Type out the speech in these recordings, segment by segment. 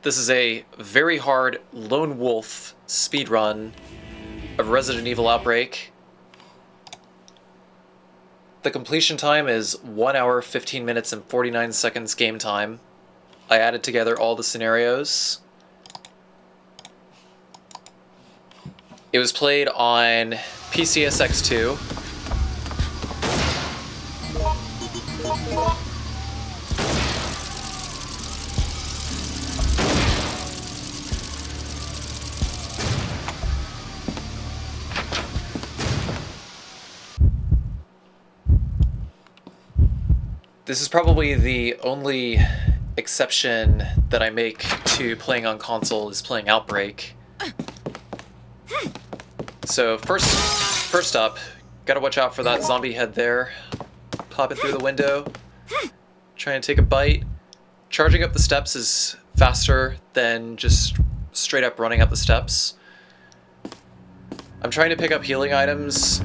This is a very hard lone wolf speedrun of Resident Evil Outbreak. The completion time is 1 hour, 15 minutes, and 49 seconds game time. I added together all the scenarios. It was played on PCSX2. This is probably the only exception that I make to playing on console is playing Outbreak. So first up, gotta watch out for that zombie head there. Popping through the window, trying to take a bite. Charging up the steps is faster than just straight up running up the steps. I'm trying to pick up healing items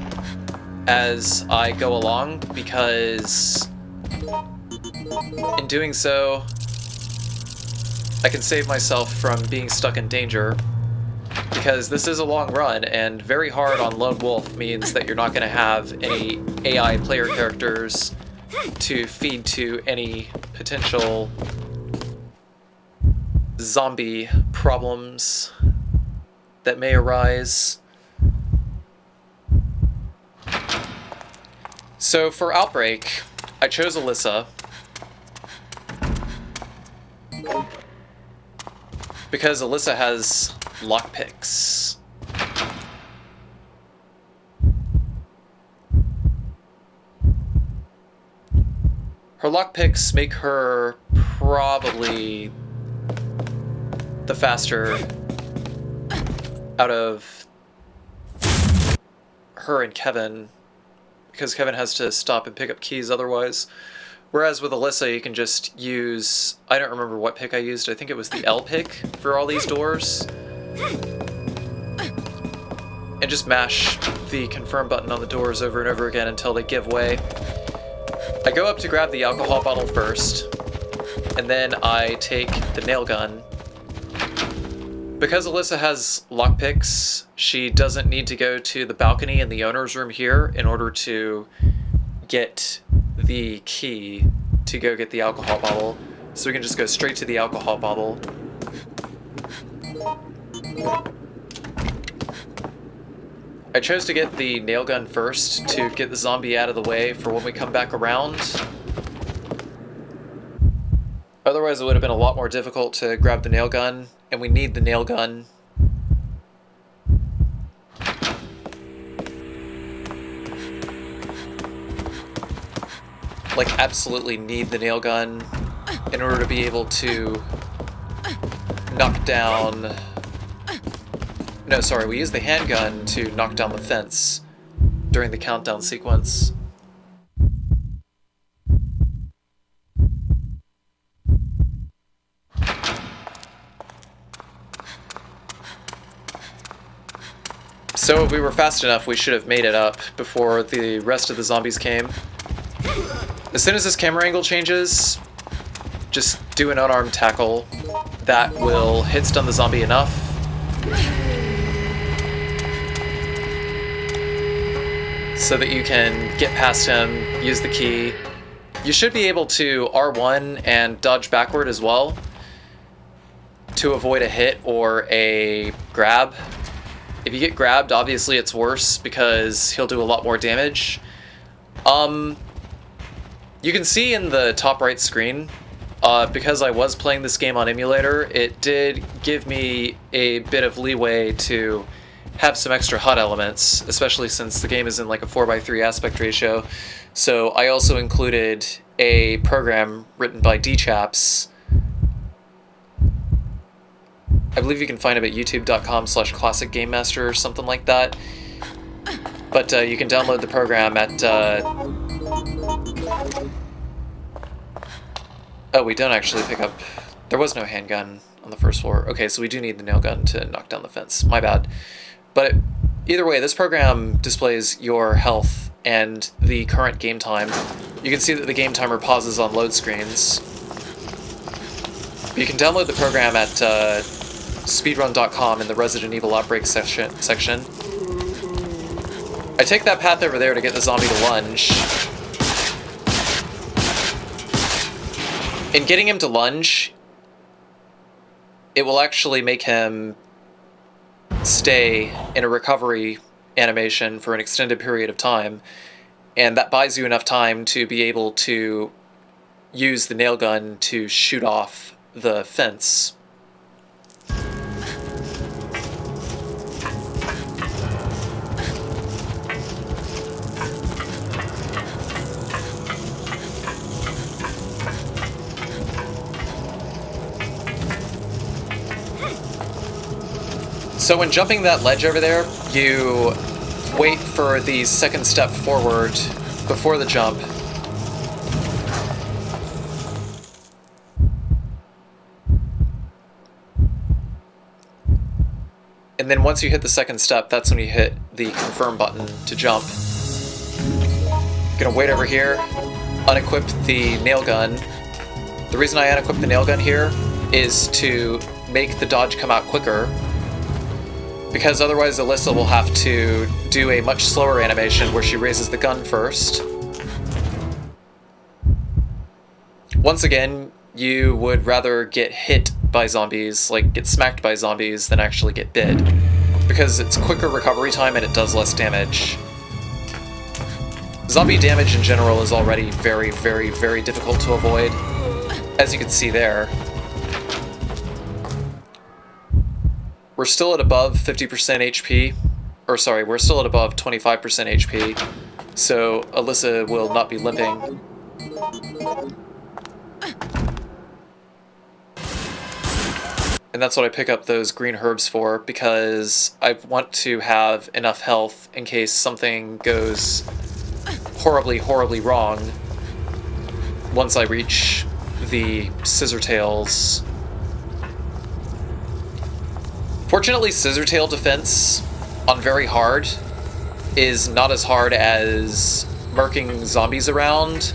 as I go along because in doing so, I can save myself from being stuck in danger, because this is a long run, and very hard on Lone Wolf means that you're not going to have any AI player characters to feed to any potential zombie problems that may arise. So for Outbreak, I chose Alyssa because Alyssa has lockpicks. Her lockpicks make her probably the faster out of her and Kevin, because Kevin has to stop and pick up keys otherwise. Whereas with Alyssa, you can just use, I don't remember what pick I used, I think it was the L pick for all these doors. And just mash the confirm button on the doors over and over again until they give way. I go up to grab the alcohol bottle first, and then I take the nail gun. Because Alyssa has lockpicks, she doesn't need to go to the balcony in the owner's room here in order to get the key to go get the alcohol bottle. So we can just go straight to the alcohol bottle. I chose to get the nail gun first to get the zombie out of the way for when we come back around. Otherwise it would have been a lot more difficult to grab the nail gun, and we need the nail gun. Like, absolutely need the nail gun in order to be able to knock down... No, sorry, we use the handgun to knock down the fence during the countdown sequence. So if we were fast enough, we should have made it up before the rest of the zombies came. As soon as this camera angle changes, just do an unarmed tackle. That will hit stun the zombie enough. So that you can get past him, use the key. You should be able to R1 and dodge backward as well to avoid a hit or a grab. If you get grabbed, obviously it's worse because he'll do a lot more damage. You can see in the top right screen, because I was playing this game on emulator, it did give me a bit of leeway to have some extra HUD elements, especially since the game is in like a 4:3 aspect ratio. So I also included a program written by DChaps. I believe you can find it at youtube.com/classicgamemaster or something like that. But you can download the program at... Oh, we don't actually pick up... There was no handgun on the first floor. Okay, so we do need the nail gun to knock down the fence. My bad. But either way, this program displays your health and the current game time. You can see that the game timer pauses on load screens. You can download the program at speedrun.com in the Resident Evil Outbreak section. I take that path over there to get the zombie to lunge. In getting him to lunge, it will actually make him stay in a recovery animation for an extended period of time, and that buys you enough time to be able to use the nail gun to shoot off the fence. So when jumping that ledge over there, you wait for the second step forward before the jump. And then once you hit the second step, that's when you hit the confirm button to jump. Gonna wait over here, unequip the nail gun. The reason I unequip the nail gun here is to make the dodge come out quicker, because otherwise Alyssa will have to do a much slower animation where she raises the gun first. Once again, you would rather get hit by zombies, like get smacked by zombies, than actually get bit, because it's quicker recovery time and it does less damage. Zombie damage in general is already very, very, very difficult to avoid, as you can see there. We're still at above 50% HP, or sorry, we're still at above 25% HP, so Alyssa will not be limping. And that's what I pick up those green herbs for, because I want to have enough health in case something goes horribly, horribly wrong once I reach the Scissortails. Fortunately, Scissortail defense on very hard is not as hard as murking zombies around,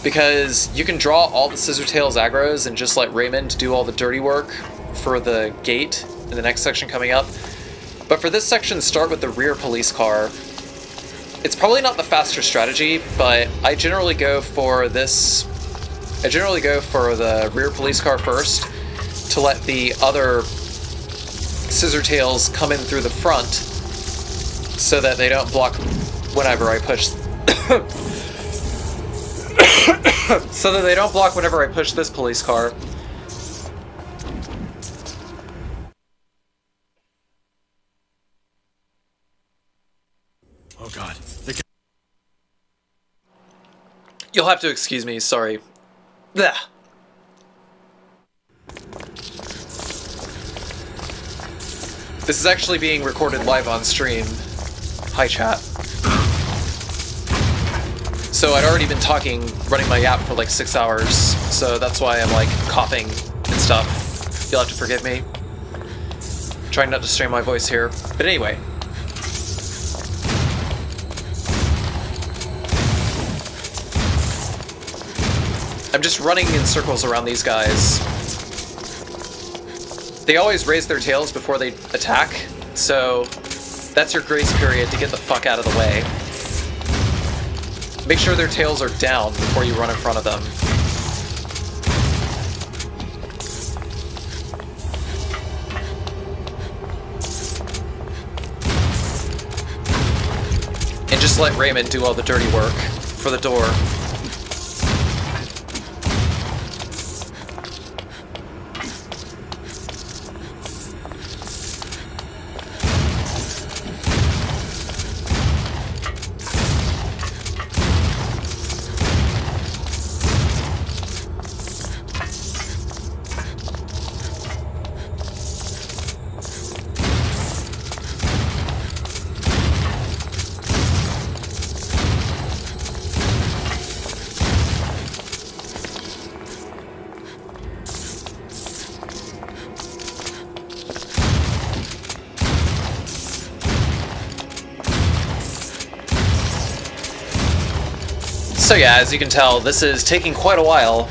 because you can draw all the Scissortails aggros and just let Raymond do all the dirty work for the gate in the next section coming up. But for this section, start with the rear police car. It's probably not the faster strategy, but I generally go for this. I generally go for the rear police car first to let the other Scissortails come in through the front so that they don't block whenever I push so that they don't block whenever I push this police car. Oh god. You'll have to excuse me, sorry. Blech. This is actually being recorded live on stream. Hi, chat. So I'd already been talking, running my app for like 6 hours, so that's why I'm like coughing and stuff. You'll have to forgive me. Trying not to strain my voice here. But anyway. I'm just running in circles around these guys. They always raise their tails before they attack, so that's your grace period to get the fuck out of the way. Make sure their tails are down before you run in front of them. And just let Raymond do all the dirty work for the door. So yeah, as you can tell, this is taking quite a while.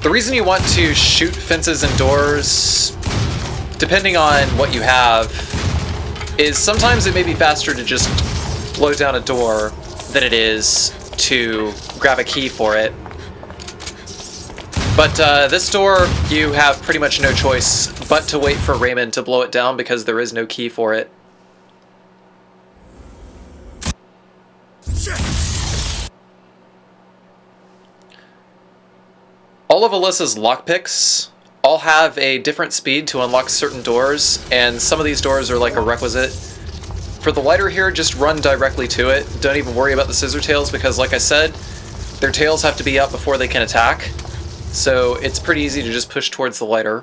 The reason you want to shoot fences and doors, depending on what you have, is sometimes it may be faster to just blow down a door than it is to grab a key for it. But this door, you have pretty much no choice but to wait for Raymond to blow it down because there is no key for it. All of Alyssa's lockpicks all have a different speed to unlock certain doors, and some of these doors are like a requisite. For the lighter here, just run directly to it. Don't even worry about the Scissortails because, like I said, their tails have to be up before they can attack. So it's pretty easy to just push towards the lighter.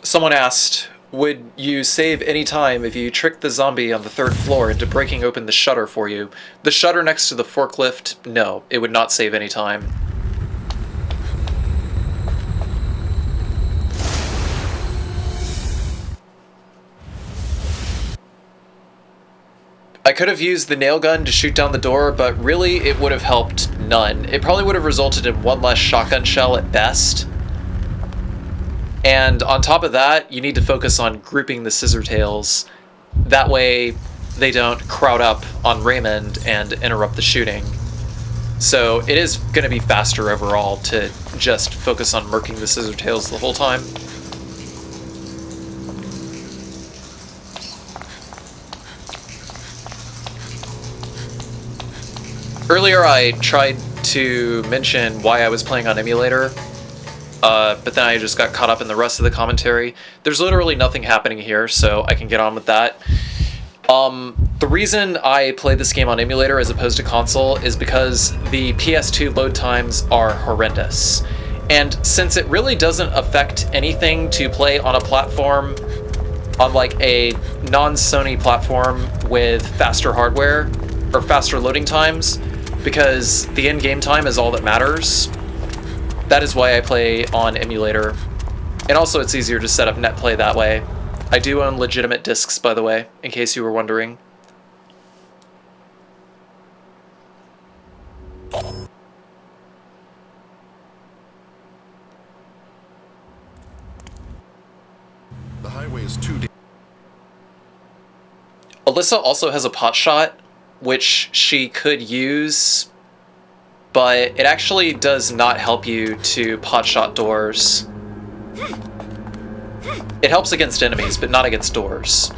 Someone asked, would you save any time if you tricked the zombie on the 3rd floor into breaking open the shutter for you? The shutter next to the forklift, no, it would not save any time. I could have used the nail gun to shoot down the door, but really it would have helped none. It probably would have resulted in one less shotgun shell at best. And on top of that, you need to focus on grouping the Scissortails. That way they don't crowd up on Raymond and interrupt the shooting. So it is going to be faster overall to just focus on murking the Scissortails the whole time. Earlier I tried to mention why I was playing on emulator, but then I just got caught up in the rest of the commentary. There's literally nothing happening here, so I can get on with that. The reason I play this game on emulator as opposed to console is because the PS2 load times are horrendous. And since it really doesn't affect anything to play on a platform, on like a non-Sony platform with faster hardware, or faster loading times, because the in-game time is all that matters. That is why I play on emulator. And also it's easier to set up netplay that way. I do own legitimate discs, by the way, in case you were wondering. The highway is too deep. Alyssa also has a pot shot, which she could use, but it actually does not help you to potshot doors. It helps against enemies, but not against doors.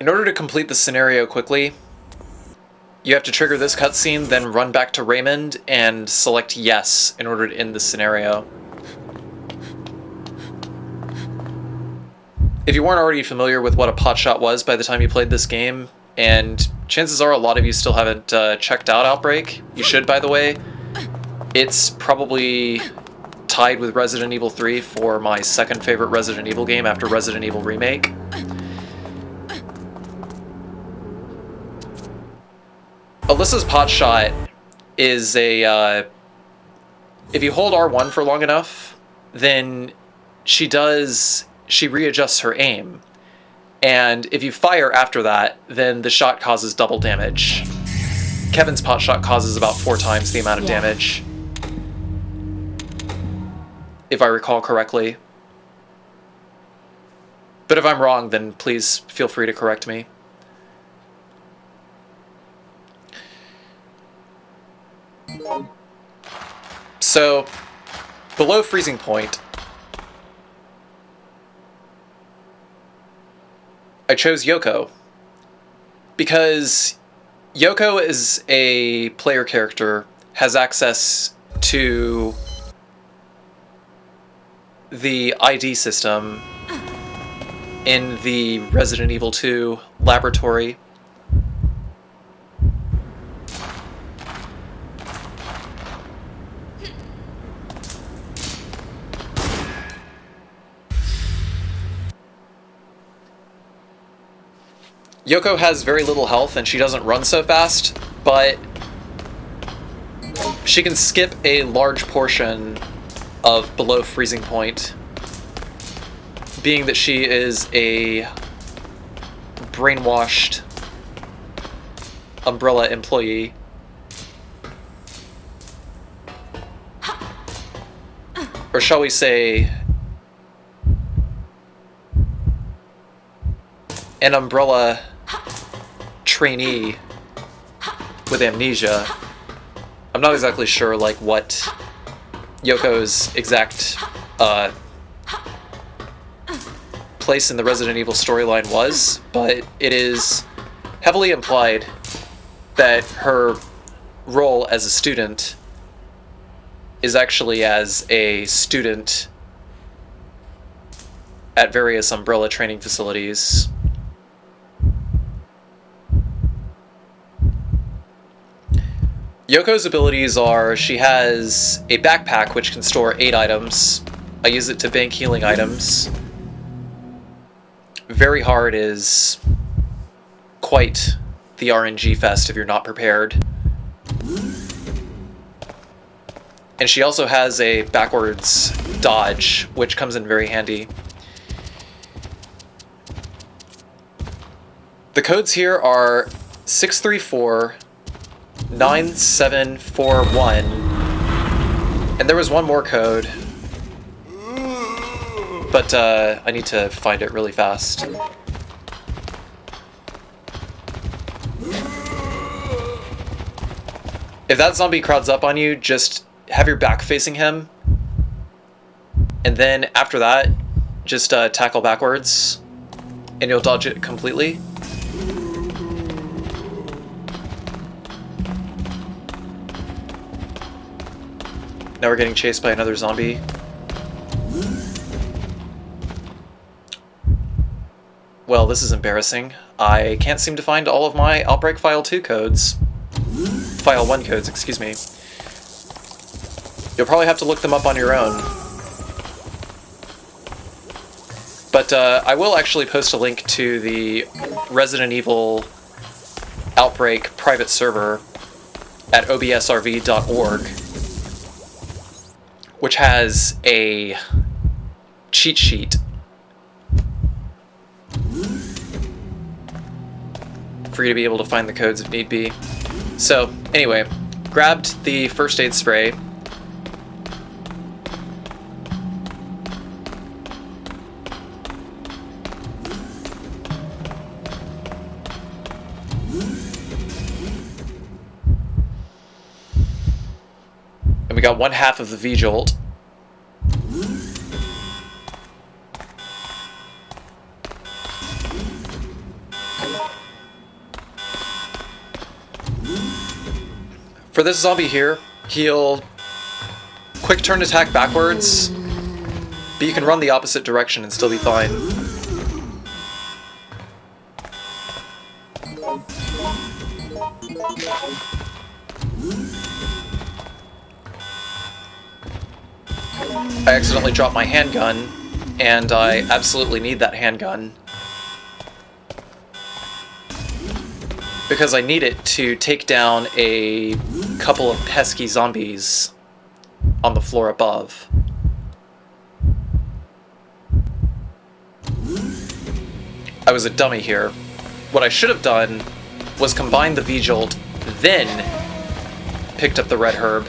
In order to complete the scenario quickly, you have to trigger this cutscene, then run back to Raymond and select yes in order to end the scenario. If you weren't already familiar with what a potshot was by the time you played this game, and chances are a lot of you still haven't checked out Outbreak, you should, by the way. It's probably tied with Resident Evil 3 for my second favorite Resident Evil game after Resident Evil Remake. Alyssa's potshot is a, if you hold R1 for long enough, then she readjusts her aim. And if you fire after that, then the shot causes double damage. Kevin's potshot causes about 4 times the amount of damage, if I recall correctly. But if I'm wrong, then please feel free to correct me. So, below freezing point, I chose Yoko because Yoko is a player character, has access to the ID system in the Resident Evil 2 laboratory. Yoko has very little health and she doesn't run so fast, but she can skip a large portion of below freezing point, being that she is a brainwashed Umbrella employee. Or shall we say, an Umbrella trainee with amnesia. I'm not exactly sure, like, what Yoko's exact place in the Resident Evil storyline was, but it is heavily implied that her role as a student is actually as a student at various Umbrella training facilities. Yoko's abilities are, she has a backpack which can store 8 items. I use it to bank healing items. Very hard is quite the RNG fest if you're not prepared. And she also has a backwards dodge, which comes in very handy. The codes here are 634-9741, and there was one more code, but I need to find it really fast. If that zombie crowds up on you, just have your back facing him, and then after that, just tackle backwards, and you'll dodge it completely. Now we're getting chased by another zombie. Well, this is embarrassing. I can't seem to find all of my Outbreak File 2 codes. File 1 codes, excuse me. You'll probably have to look them up on your own. But I will actually post a link to the Resident Evil Outbreak private server at obsrv.org, which has a cheat sheet for you to be able to find the codes if need be. So, anyway, grabbed the first aid spray. And we got 1/2 of the V-Jolt. For this zombie here, he'll quick turn attack backwards, but you can run the opposite direction and still be fine. I accidentally dropped my handgun, and I absolutely need that handgun, because I need it to take down a couple of pesky zombies on the floor above. I was a dummy here. What I should have done was combine the V-Jolt, then picked up the red herb.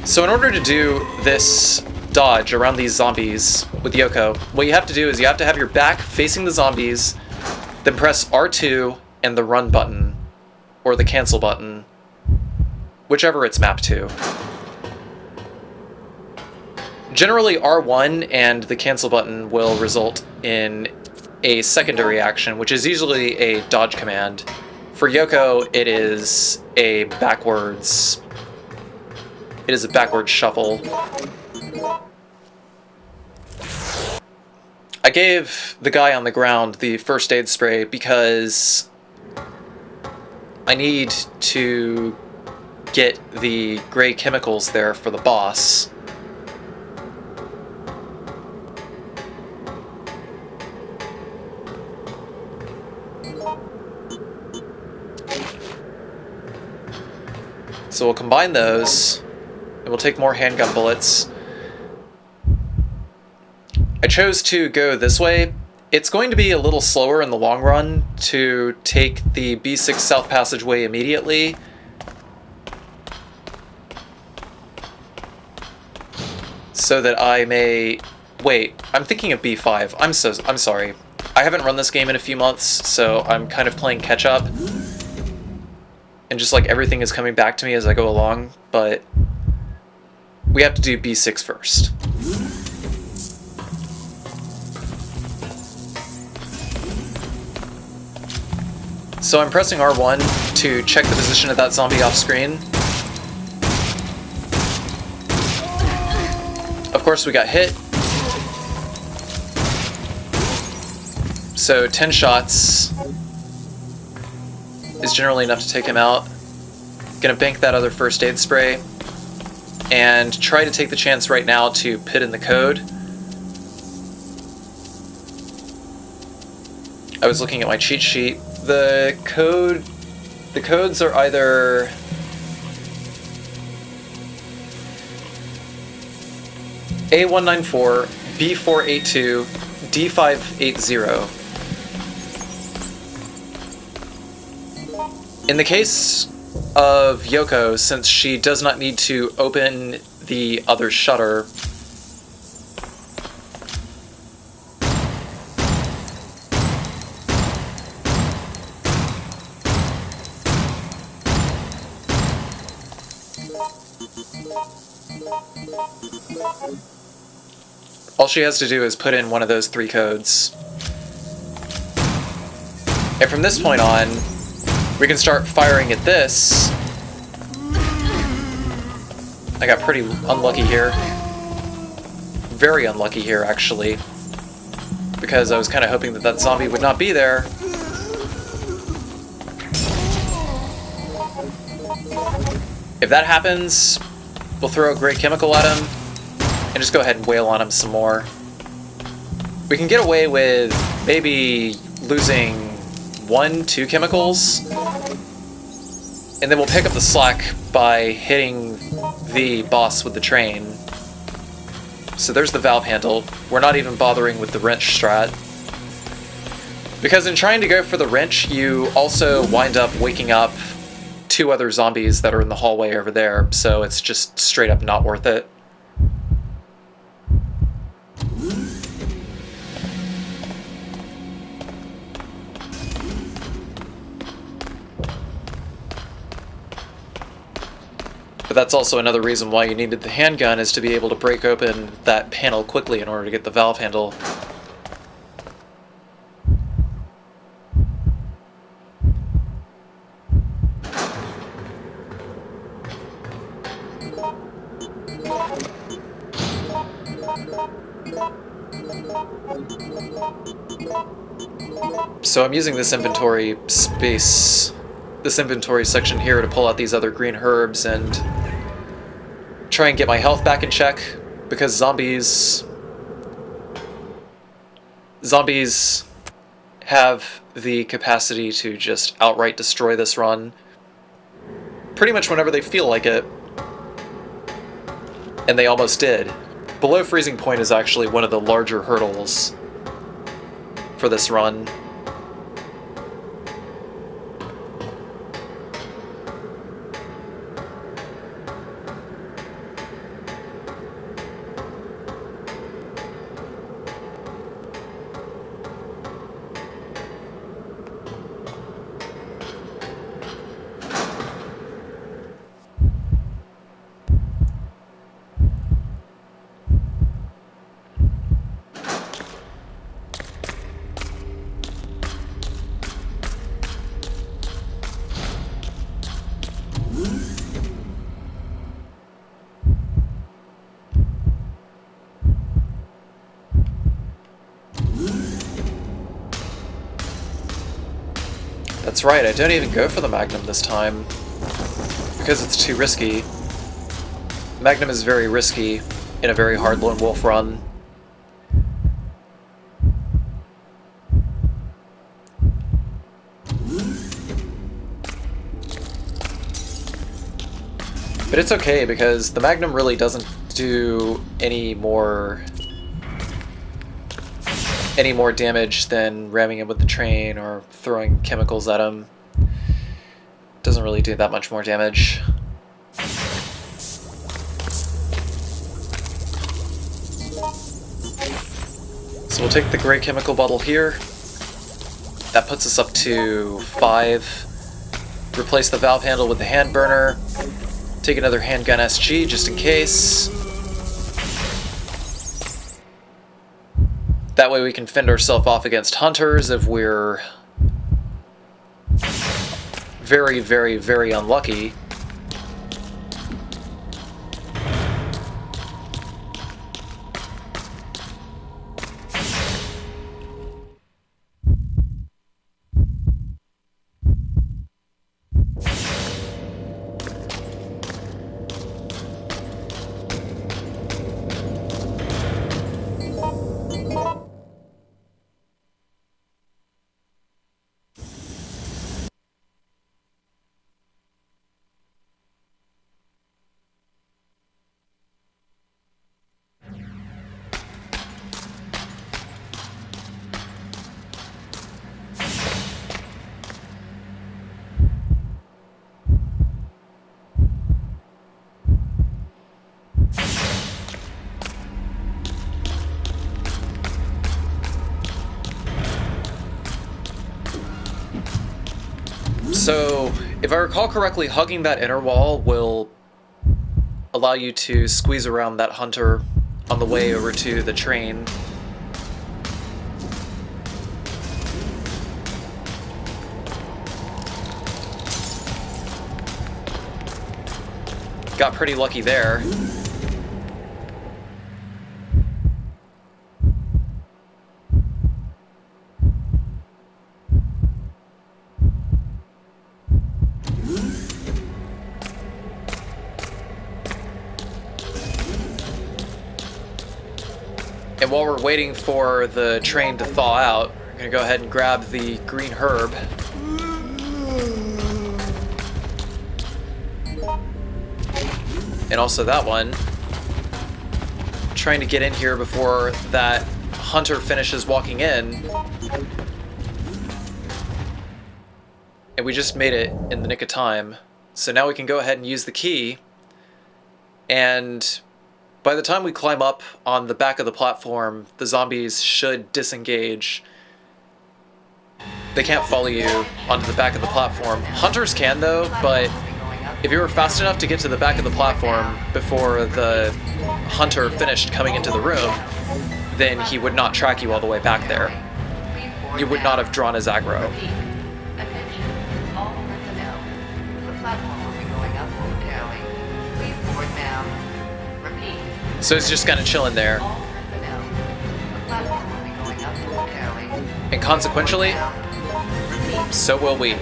So in order to do this dodge around these zombies with Yoko, what you have to do is you have to have your back facing the zombies, then press R2 and the run button, or the cancel button, whichever it's mapped to. Generally, R1 and the cancel button will result in a secondary action, which is usually a dodge command. For Yoko, it is a backwards shuffle. I gave the guy on the ground the first aid spray because I need to get the gray chemicals there for the boss. So we'll combine those, and we'll take more handgun bullets. I chose to go this way. It's going to be a little slower in the long run to take the B6 South Passageway immediately. So that I may... Wait, I'm thinking of B5. I'm sorry. I haven't run this game in a few months, so I'm kind of playing catch-up. And just like everything is coming back to me as I go along, but we have to do B6 first. So I'm pressing R1 to check the position of that zombie off screen. Of course we got hit. So 10 shots is generally enough to take him out. Gonna bank that other first aid spray and try to take the chance right now to put in the code. I was looking at my cheat sheet. The codes are either A194, B482, D580. In the case of Yoko, since she does not need to open the other shutter, all she has to do is put in one of those 3 codes. And from this point on, we can start firing at this. I got pretty unlucky here. Very unlucky here, actually. Because I was kind of hoping that that zombie would not be there. If that happens, we'll throw a great chemical at him and just go ahead and wail on him some more. We can get away with maybe losing 1-2 chemicals, and then we'll pick up the slack by hitting the boss with the train. So there's the valve handle. We're not even bothering with the wrench strat. Because in trying to go for the wrench, you also wind up waking up 2 other zombies that are in the hallway over there, so it's just straight up not worth it. But that's also another reason why you needed the handgun, is to be able to break open that panel quickly in order to get the valve handle. So I'm using this inventory space, this inventory section here, to pull out these other green herbs and try and get my health back in check, because zombies have the capacity to just outright destroy this run pretty much whenever they feel like it. And they almost did. Below freezing point is actually one of the larger hurdles for this run. That's right, I don't even go for the Magnum this time, because it's too risky. Magnum is very risky in a very hard lone wolf run. But it's okay because the Magnum really doesn't do any more damage than ramming him with the train or throwing chemicals at him. Doesn't really do that much more damage. So we'll take the gray chemical bottle here. That puts us up to 5. Replace the valve handle with the hand burner. Take another handgun SG just in case. That way we can fend ourselves off against hunters if we're very, very, very unlucky. So, if I recall correctly, hugging that inner wall will allow you to squeeze around that hunter on the way over to the train. Got pretty lucky there. And while we're waiting for the train to thaw out, I'm gonna go ahead and grab the green herb. And also that one. Trying to get in here before that hunter finishes walking in. And we just made it in the nick of time. So now we can go ahead and use the key. And by the time we climb up on the back of the platform, the zombies should disengage. They can't follow you onto the back of the platform. Hunters can though, but if you were fast enough to get to the back of the platform before the hunter finished coming into the room, then he would not track you all the way back there. You would not have drawn his aggro. So it's just kind of chilling there. And consequentially, so will we.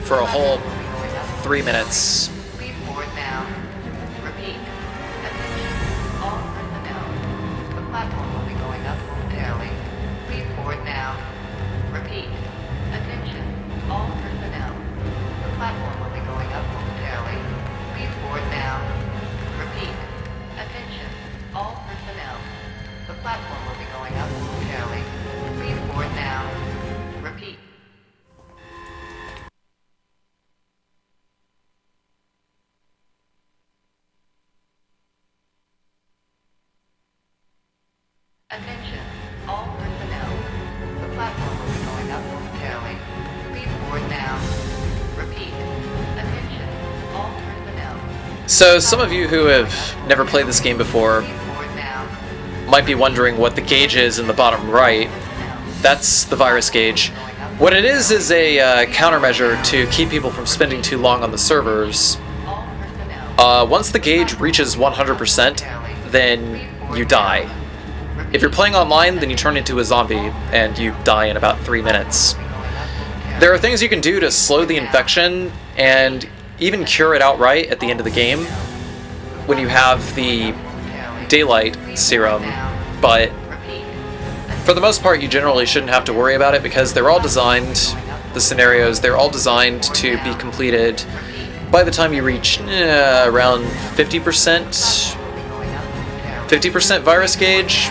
For a whole 3 minutes. Attention, all personnel. The platform will be going up momentarily. Please board now. Repeat. Attention, all personnel. So some of you who have never played this game before might be wondering what the gauge is in the bottom right. That's the virus gauge. What it is a countermeasure to keep people from spending too long on the servers. Once the gauge reaches 100%, then you die. If you're playing online, then you turn into a zombie, and you die in about 3 minutes. There are things you can do to slow the infection, and even cure it outright at the end of the game, when you have the daylight serum, but for the most part, you generally shouldn't have to worry about it, because they're all designed, the scenarios, they're all designed to be completed by the time you reach around 50%, 50% virus gauge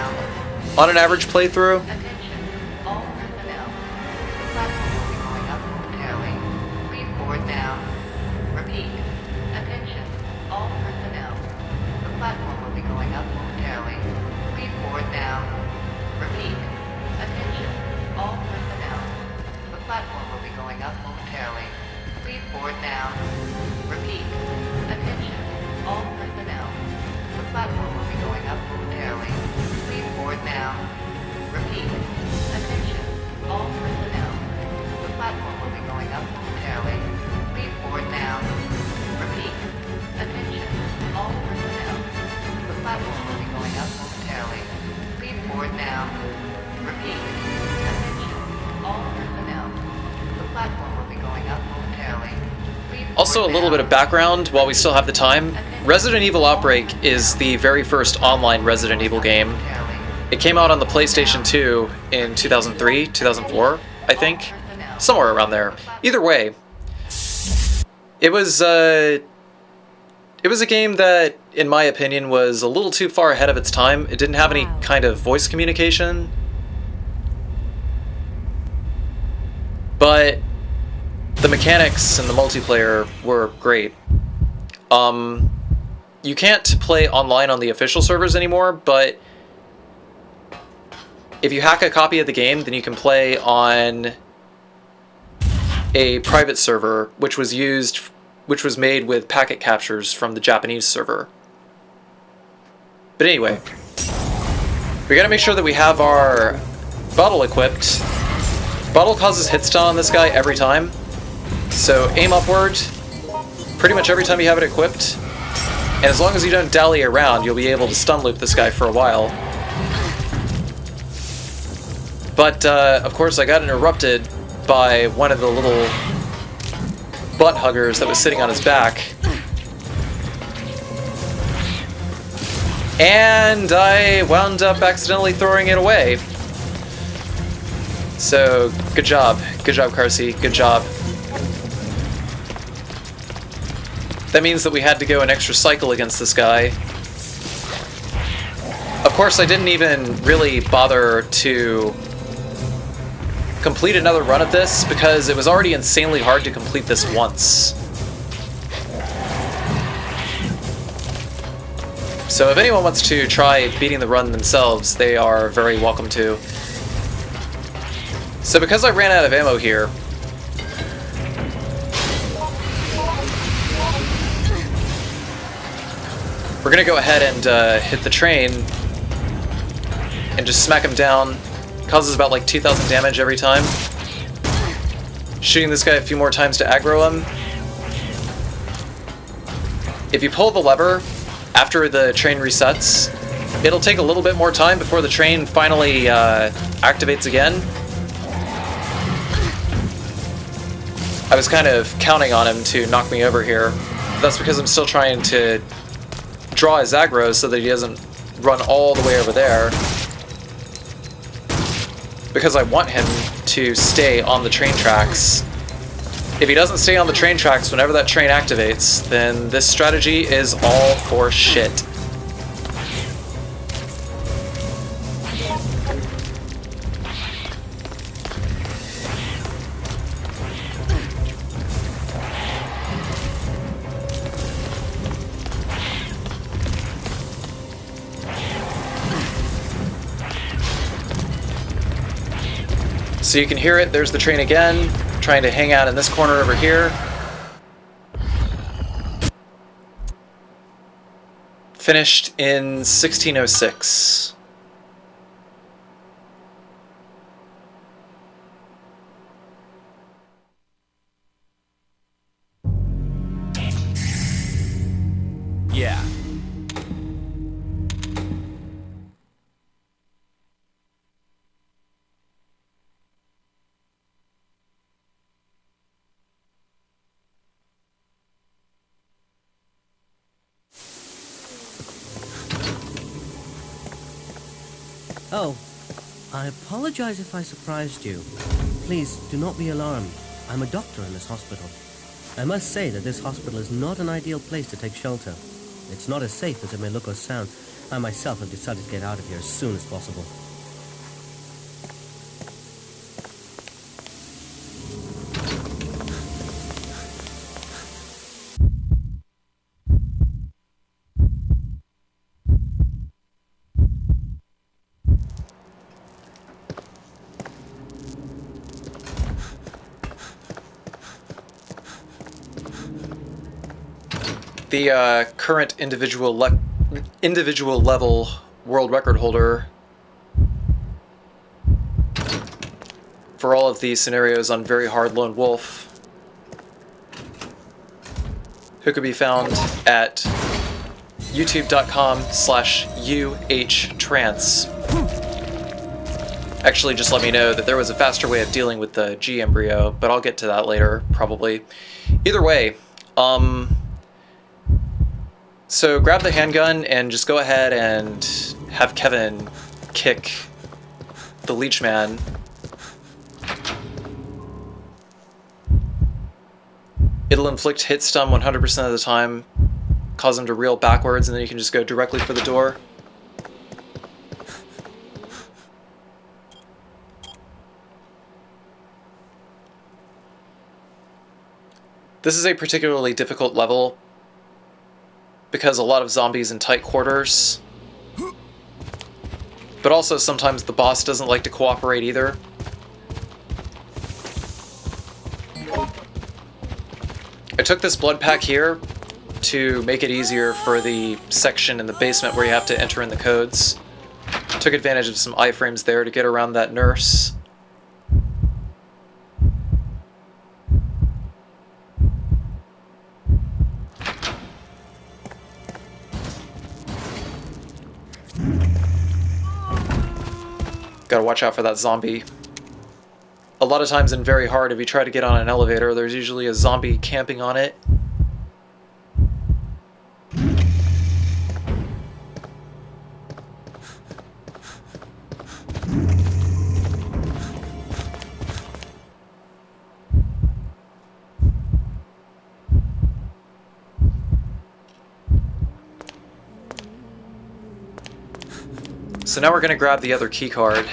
on an average playthrough. Attention, all personnel. The platform will be going up momentarily. Please board now. Repeat. Attention, all personnel. The platform will be going up momentarily. Please board now. Repeat. Attention, all personnel. The platform will be going up momentarily. Please board now. Repeat. Attention, all personnel. The platform will be going up momentarily. Please board now. Repeat. Attention, all personnel. The platform will be going up momentarily. Please board now. Repeat. Attention, all personnel. The platform will be going up momentarily. Please board now. Repeat. Attention, all personnel. The platform will be going up momentarily. Please board Also, a little bit of background while we still have the time. Resident Evil Outbreak is the very first online Resident Evil game. It came out on the PlayStation 2 in 2003, 2004, I think. Somewhere around there. Either way, it was a game that, in my opinion, was a little too far ahead of its time. It didn't have any kind of voice communication. But the mechanics and the multiplayer were great. You can't play online on the official servers anymore, but if you hack a copy of the game, then you can play on a private server, which was made with packet captures from the Japanese server. But anyway, we gotta make sure that we have our bottle equipped. Bottle causes hit stun on this guy every time, so aim upward pretty much every time you have it equipped. And as long as you don't dally around, you'll be able to stun loop this guy for a while. But, of course, I got interrupted by one of the little butt huggers that was sitting on his back. And I wound up accidentally throwing it away. So, good job. Good job, Carci. Good job. That means that we had to go an extra cycle against this guy. Of course, I didn't even really bother to complete another run of this because it was already insanely hard to complete this once. So if anyone wants to try beating the run themselves, they are very welcome to. So because I ran out of ammo here, we're gonna go ahead and hit the train and just smack him down. Causes about like 2,000 damage every time. Shooting this guy a few more times to aggro him. If you pull the lever after the train resets, it'll take a little bit more time before the train finally activates again. I was kind of counting on him to knock me over here. That's because I'm still trying to draw his aggro so that he doesn't run all the way over there. Because I want him to stay on the train tracks. If he doesn't stay on the train tracks whenever that train activates, then this strategy is all for shit. So you can hear it, there's the train again, trying to hang out in this corner over here. Finished in 1606. Yeah. Oh, I apologize if I surprised you. Please, do not be alarmed. I'm a doctor in this hospital. I must say that this hospital is not an ideal place to take shelter. It's not as safe as it may look or sound. I myself have decided to get out of here as soon as possible. The current individual level world record holder for all of these scenarios on Very Hard Lone Wolf, who could be found at youtube.com/uhtrance. Actually, just let me know that there was a faster way of dealing with the G embryo, but I'll get to that later, probably. Either way, so grab the handgun and just go ahead and have Kevin kick the leech man. It'll inflict hit stun 100% of the time, cause him to reel backwards, and then you can just go directly for the door. This is a particularly difficult level because a lot of zombies in tight quarters, but also sometimes the boss doesn't like to cooperate either. I took this blood pack here to make it easier for the section in the basement where you have to enter in the codes. Took advantage of some iframes there to get around that nurse. Gotta watch out for that zombie. A lot of times in Very Hard, if you try to get on an elevator, there's usually a zombie camping on it. So now we're going to grab the other key card.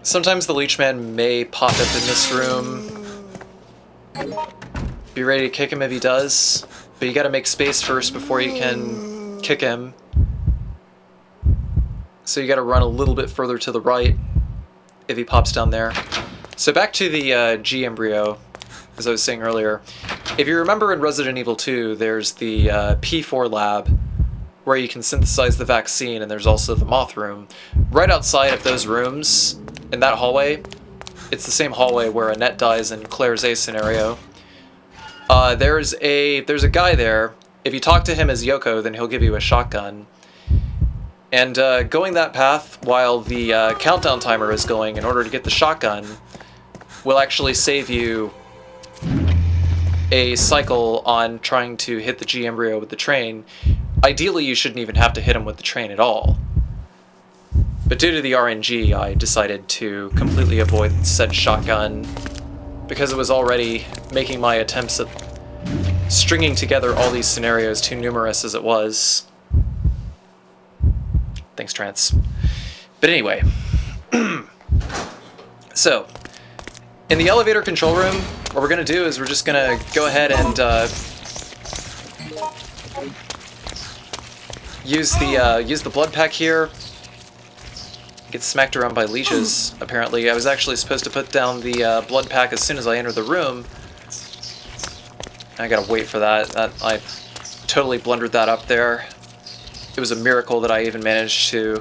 Sometimes the leechman may pop up in this room. Be ready to kick him if he does, but you gotta make space first before you can kick him. So you gotta run a little bit further to the right if he pops down there. So back to the G embryo, as I was saying earlier. If you remember in Resident Evil 2, there's the P4 lab, where you can synthesize the vaccine, and there's also the moth room. Right outside of those rooms, in that hallway, it's the same hallway where Annette dies in Claire's A scenario. There's a guy there. If you talk to him as Yoko, then he'll give you a shotgun. And going that path while the countdown timer is going in order to get the shotgun will actually save you a cycle on trying to hit the G embryo with the train. Ideally, you shouldn't even have to hit him with the train at all. But due to the RNG, I decided to completely avoid said shotgun because it was already making my attempts at stringing together all these scenarios too numerous as it was. Thanks, Trance. But anyway, so in the elevator control room, what we're going to do is we're just going to go ahead and use the blood pack here. Get smacked around by leeches, apparently. I was actually supposed to put down the blood pack as soon as I entered the room. I gotta wait for that. I totally blundered that up there. It was a miracle that I even managed to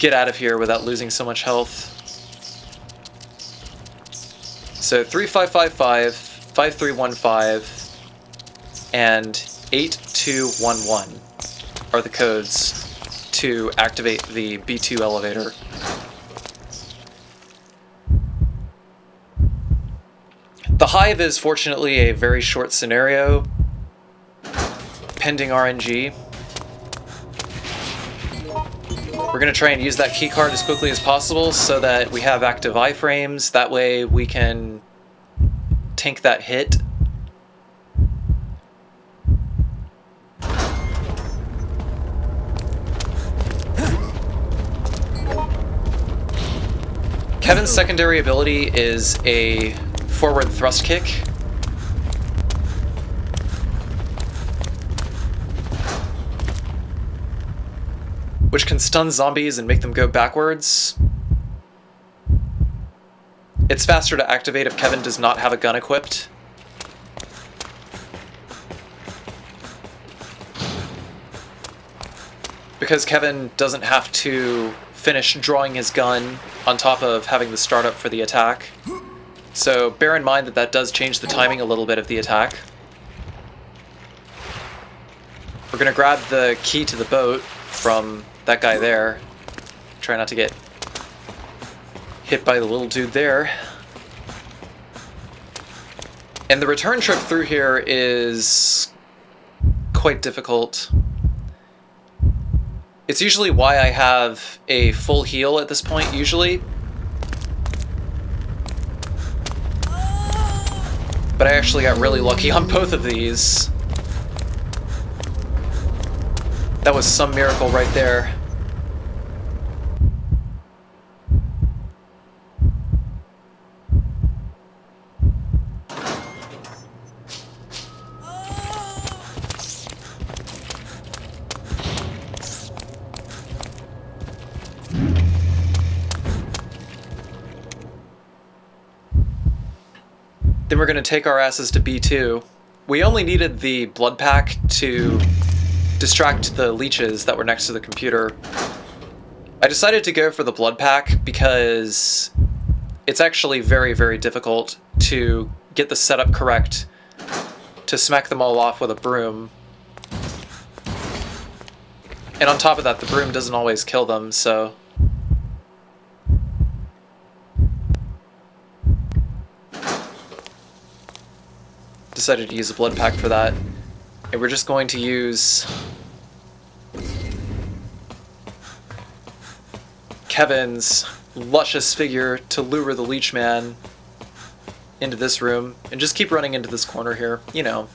get out of here without losing so much health. So 3555, 5315, and 8211 are the codes to activate the B2 elevator. The hive is fortunately a very short scenario, pending RNG. We're going to try and use that keycard as quickly as possible so that we have active iframes. That way we can tank that hit. Kevin's secondary ability is a forward thrust kick. Which can stun zombies and make them go backwards. It's faster to activate if Kevin does not have a gun equipped. Because Kevin doesn't have to finish drawing his gun on top of having the startup for the attack. So bear in mind that that does change the timing a little bit of the attack. We're going to grab the key to the boat from that guy there. Try not to get hit by the little dude there. And the return trip through here is quite difficult. It's usually why I have a full heal at this point, usually. But I actually got really lucky on both of these. That was some miracle right there. Then we're going to take our asses to B2. We only needed the blood pack to distract the leeches that were next to the computer. I decided to go for the blood pack because it's actually very, very difficult to get the setup correct to smack them all off with a broom. And on top of that, the broom doesn't always kill them, so... decided to use a blood pack for that. And we're just going to use Kevin's luscious figure to lure the leech man into this room, and just keep running into this corner here, you know,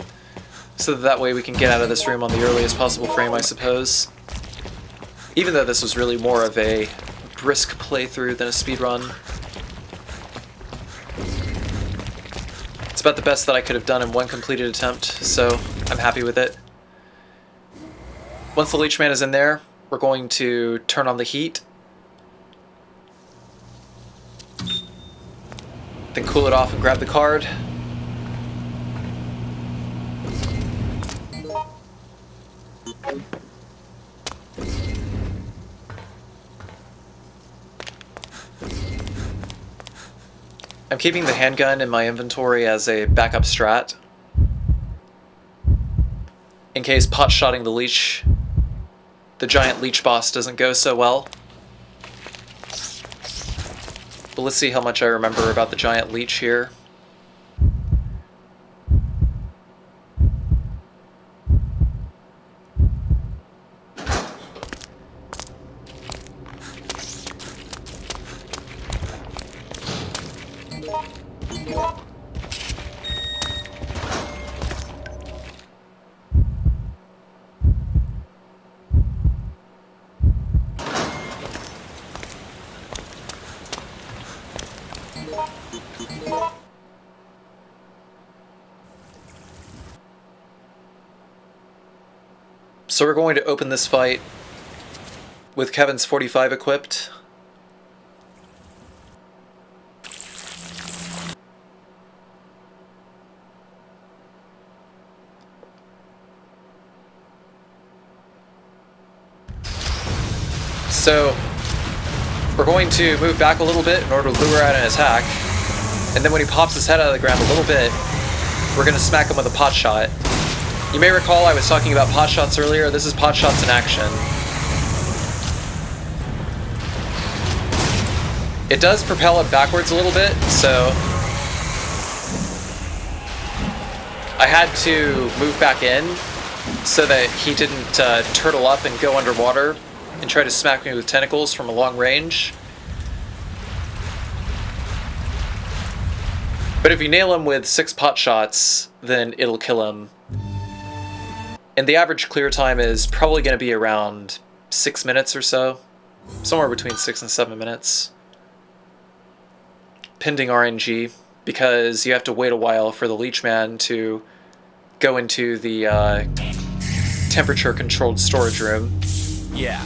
so that way we can get out of this room on the earliest possible frame, I suppose. Even though this was really more of a brisk playthrough than a speedrun. It's about the best that I could have done in one completed attempt, so I'm happy with it. Once the leech man is in there, we're going to turn on the heat. Then cool it off and grab the card. I'm keeping the handgun in my inventory as a backup strat, in case pot-shotting the giant leech boss doesn't go so well. But let's see how much I remember about the giant leech here. So we're going to open this fight with Kevin's 45 equipped. So we're going to move back a little bit in order to lure out an attack. And then when he pops his head out of the ground a little bit, we're going to smack him with a pot shot. You may recall I was talking about pot shots earlier. This is pot shots in action. It does propel it backwards a little bit, so I had to move back in so that he didn't turtle up and go underwater and try to smack me with tentacles from a long range. But if you nail him with 6 pot shots, then it'll kill him. And the average clear time is probably going to be around 6 minutes or so. Somewhere between 6 and 7 minutes. Pending RNG, because you have to wait a while for the Leechman to go into the temperature-controlled storage room. Yeah.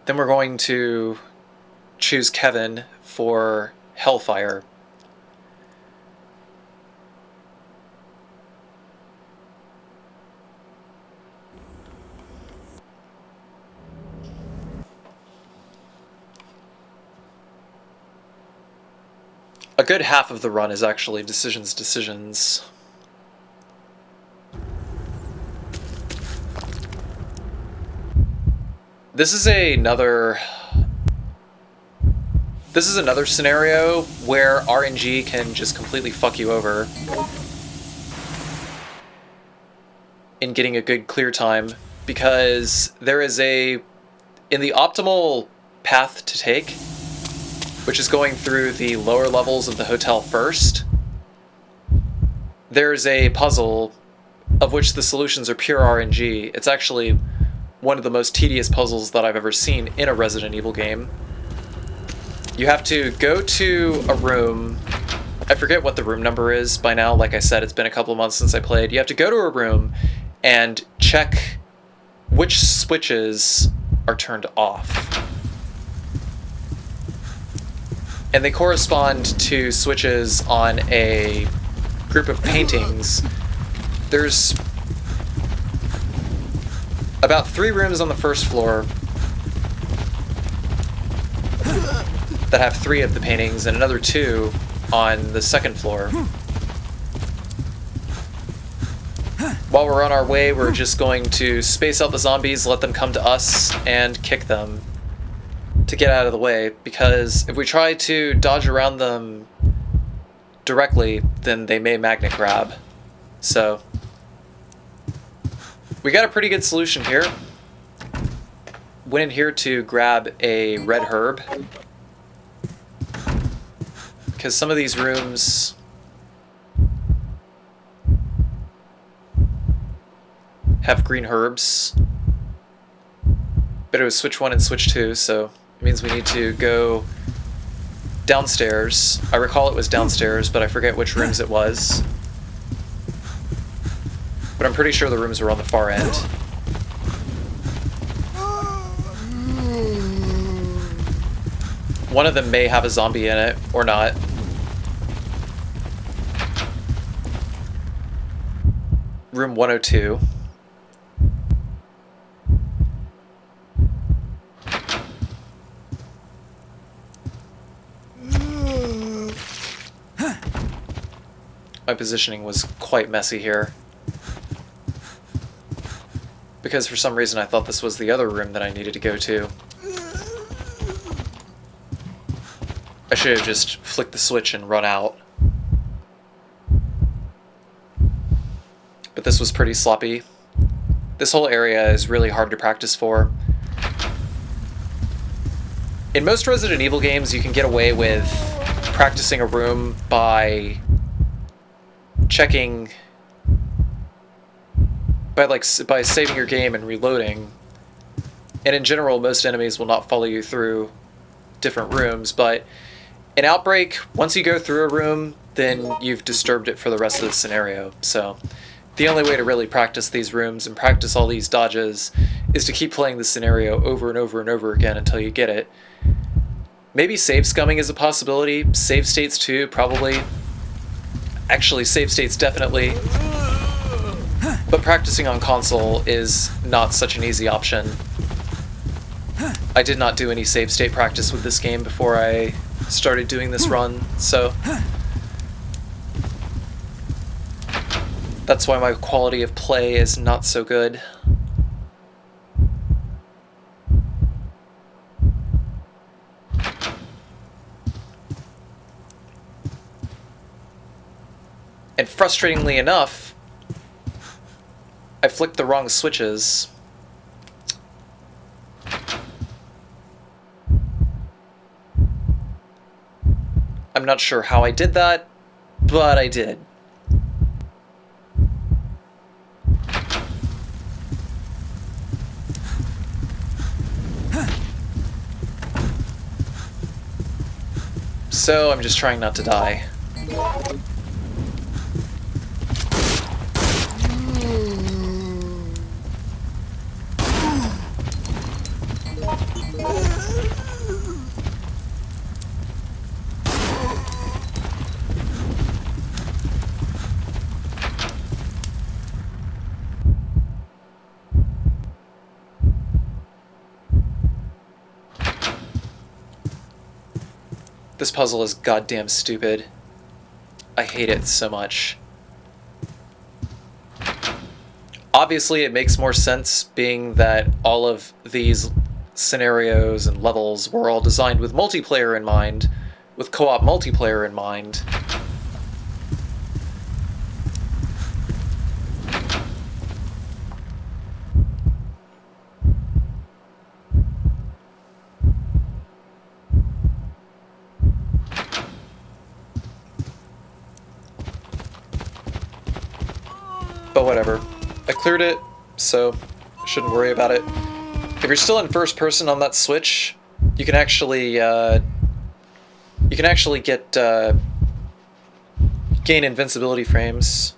Then we're going to choose Kevin for Hellfire. A good half of the run is actually decisions. This is another scenario where RNG can just completely fuck you over in getting a good clear time, because there is in the optimal path to take, which is going through the lower levels of the hotel first, there's a puzzle of which the solutions are pure RNG. It's actually one of the most tedious puzzles that I've ever seen in a Resident Evil game. You have to go to a room. I forget what the room number is by now. Like I said, it's been a couple of months since I played. You have to go to a room and check which switches are turned off. And they correspond to switches on a group of paintings. There's about 3 rooms on the first floor that have 3 of the paintings, and another 2 on the second floor. While we're on our way, we're just going to space out the zombies, let them come to us, and kick them to get out of the way, because if we try to dodge around them directly, then they may magnet grab. So we got a pretty good solution here. Went in here to grab a red herb, because some of these rooms have green herbs, but it was switch 1 and switch 2, so it means we need to go downstairs. I recall it was downstairs, but I forget which rooms it was. But I'm pretty sure the rooms were on the far end. One of them may have a zombie in it, or not. Room 102. My positioning was quite messy here, because for some reason I thought this was the other room that I needed to go to. I should have just flicked the switch and run out. But this was pretty sloppy. This whole area is really hard to practice for. In most Resident Evil games, you can get away with practicing a room by checking, by saving your game and reloading. And in general, most enemies will not follow you through different rooms, but in Outbreak, once you go through a room, then you've disturbed it for the rest of the scenario. So the only way to really practice these rooms and practice all these dodges is to keep playing the scenario over and over and over again until you get it. Maybe save scumming is a possibility. Save states too, probably. Actually, save states definitely. But practicing on console is not such an easy option. I did not do any save state practice with this game before I started doing this run, so That's why my quality of play is not so good. And frustratingly enough, I flicked the wrong switches. I'm not sure how I did that, but I did. So I'm just trying not to die. This puzzle is goddamn stupid. I hate it so much. Obviously, it makes more sense being that all of these scenarios and levels were all designed with multiplayer in mind, with co-op multiplayer in mind. But whatever. I cleared it, so shouldn't worry about it. If you're still in first person on that switch, you can actually get gain invincibility frames.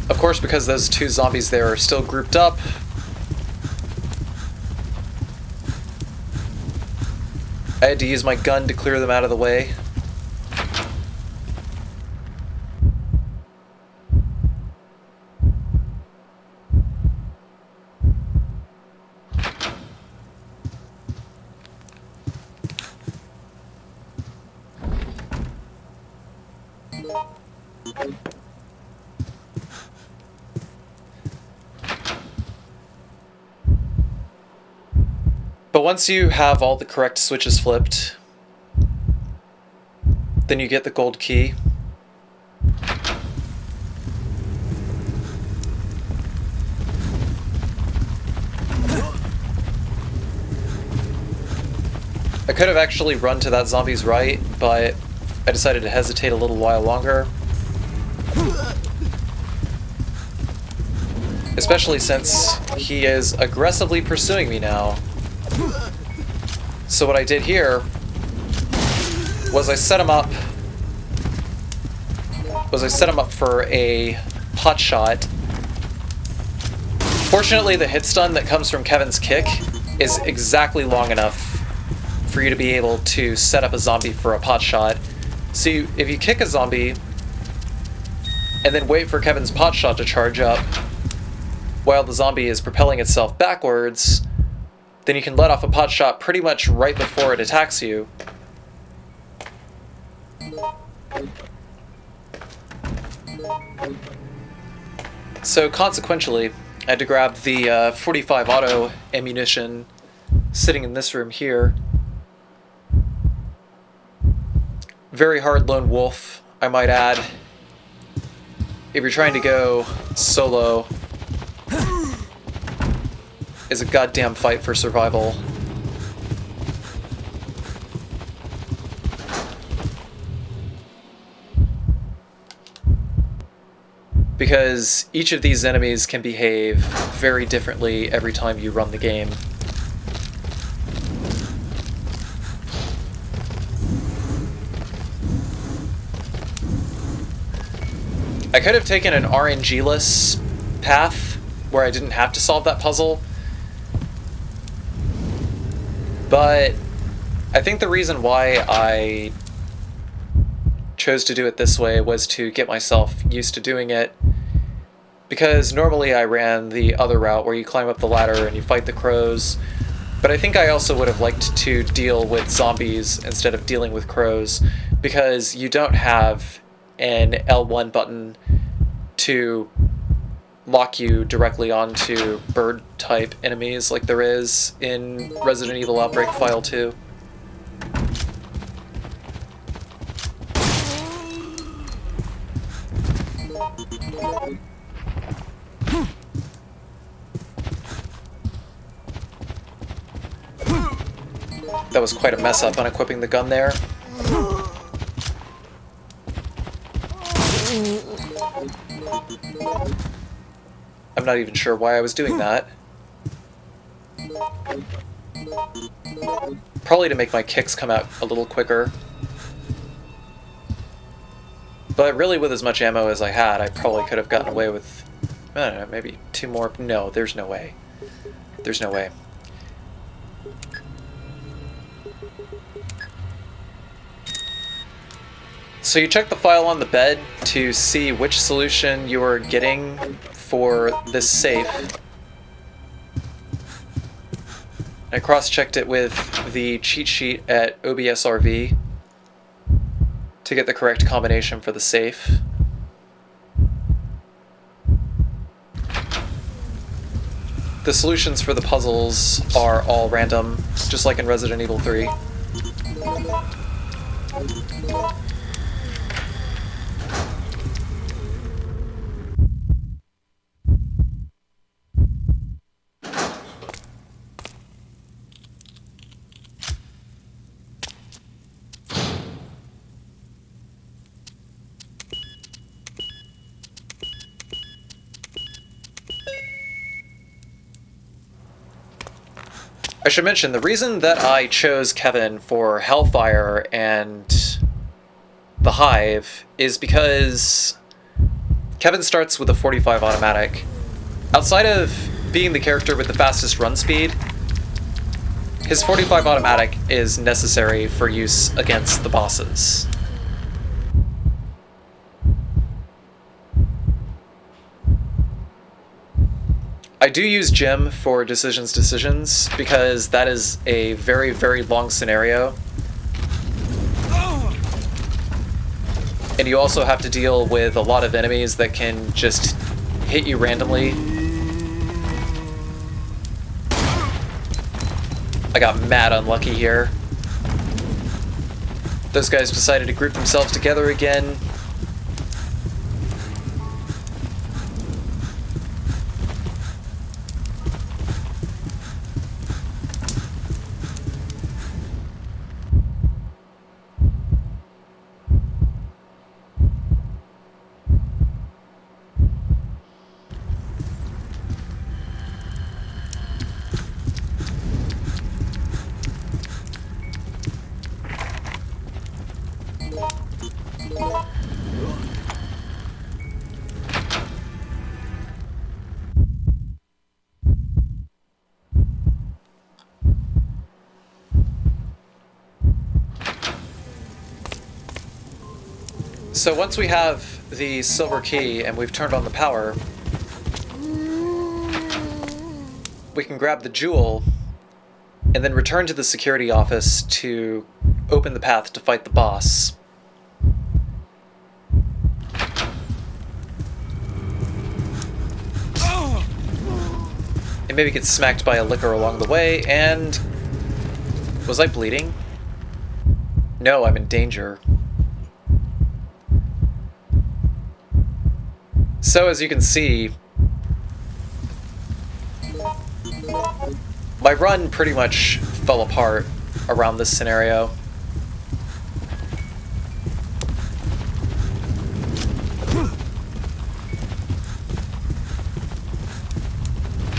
Of course, because those two zombies there are still grouped up, I had to use my gun to clear them out of the way. But once you have all the correct switches flipped, then you get the gold key. I could have actually run to that zombie's right, but I decided to hesitate a little while longer. Especially since he is aggressively pursuing me now. So what I did here was I set him up for a pot shot. Fortunately, the hit stun that comes from Kevin's kick is exactly long enough for you to be able to set up a zombie for a pot shot. So if you kick a zombie and then wait for Kevin's pot shot to charge up while the zombie is propelling itself backwards, then you can let off a pot shot pretty much right before it attacks you. So consequentially, I had to grab the 45 auto ammunition sitting in this room here. Very hard lone wolf, I might add. If you're trying to go solo, is a goddamn fight for survival. Because each of these enemies can behave very differently every time you run the game. I could have taken an RNG-less path where I didn't have to solve that puzzle, but I think the reason why I chose to do it this way was to get myself used to doing it, because normally I ran the other route where you climb up the ladder and you fight the crows, but I think I also would have liked to deal with zombies instead of dealing with crows, because you don't have an L1 button to lock you directly onto bird-type enemies like there is in Resident Evil Outbreak File 2. That was quite a mess up on equipping the gun there. I'm not even sure why I was doing that. Probably to make my kicks come out a little quicker. But really, with as much ammo as I had, I probably could have gotten away with, I don't know, maybe 2 more. No, there's no way. There's no way. So you check the file on the bed to see which solution you are getting for this safe. I cross-checked it with the cheat sheet at OBSRV to get the correct combination for the safe. The solutions for the puzzles are all random, just like in Resident Evil 3. I should mention, the reason that I chose Kevin for Hellfire and the Hive is because Kevin starts with a 45 automatic. Outside of being the character with the fastest run speed, his 45 automatic is necessary for use against the bosses. I do use Jim for decisions because that is a very, very long scenario. And you also have to deal with a lot of enemies that can just hit you randomly. I got mad unlucky here. Those guys decided to group themselves together again. So once we have the silver key and we've turned on the power, we can grab the jewel and then return to the security office to open the path to fight the boss. And maybe get smacked by a licker along the way, and... Was I bleeding? No, I'm in danger. So as you can see, my run pretty much fell apart around this scenario.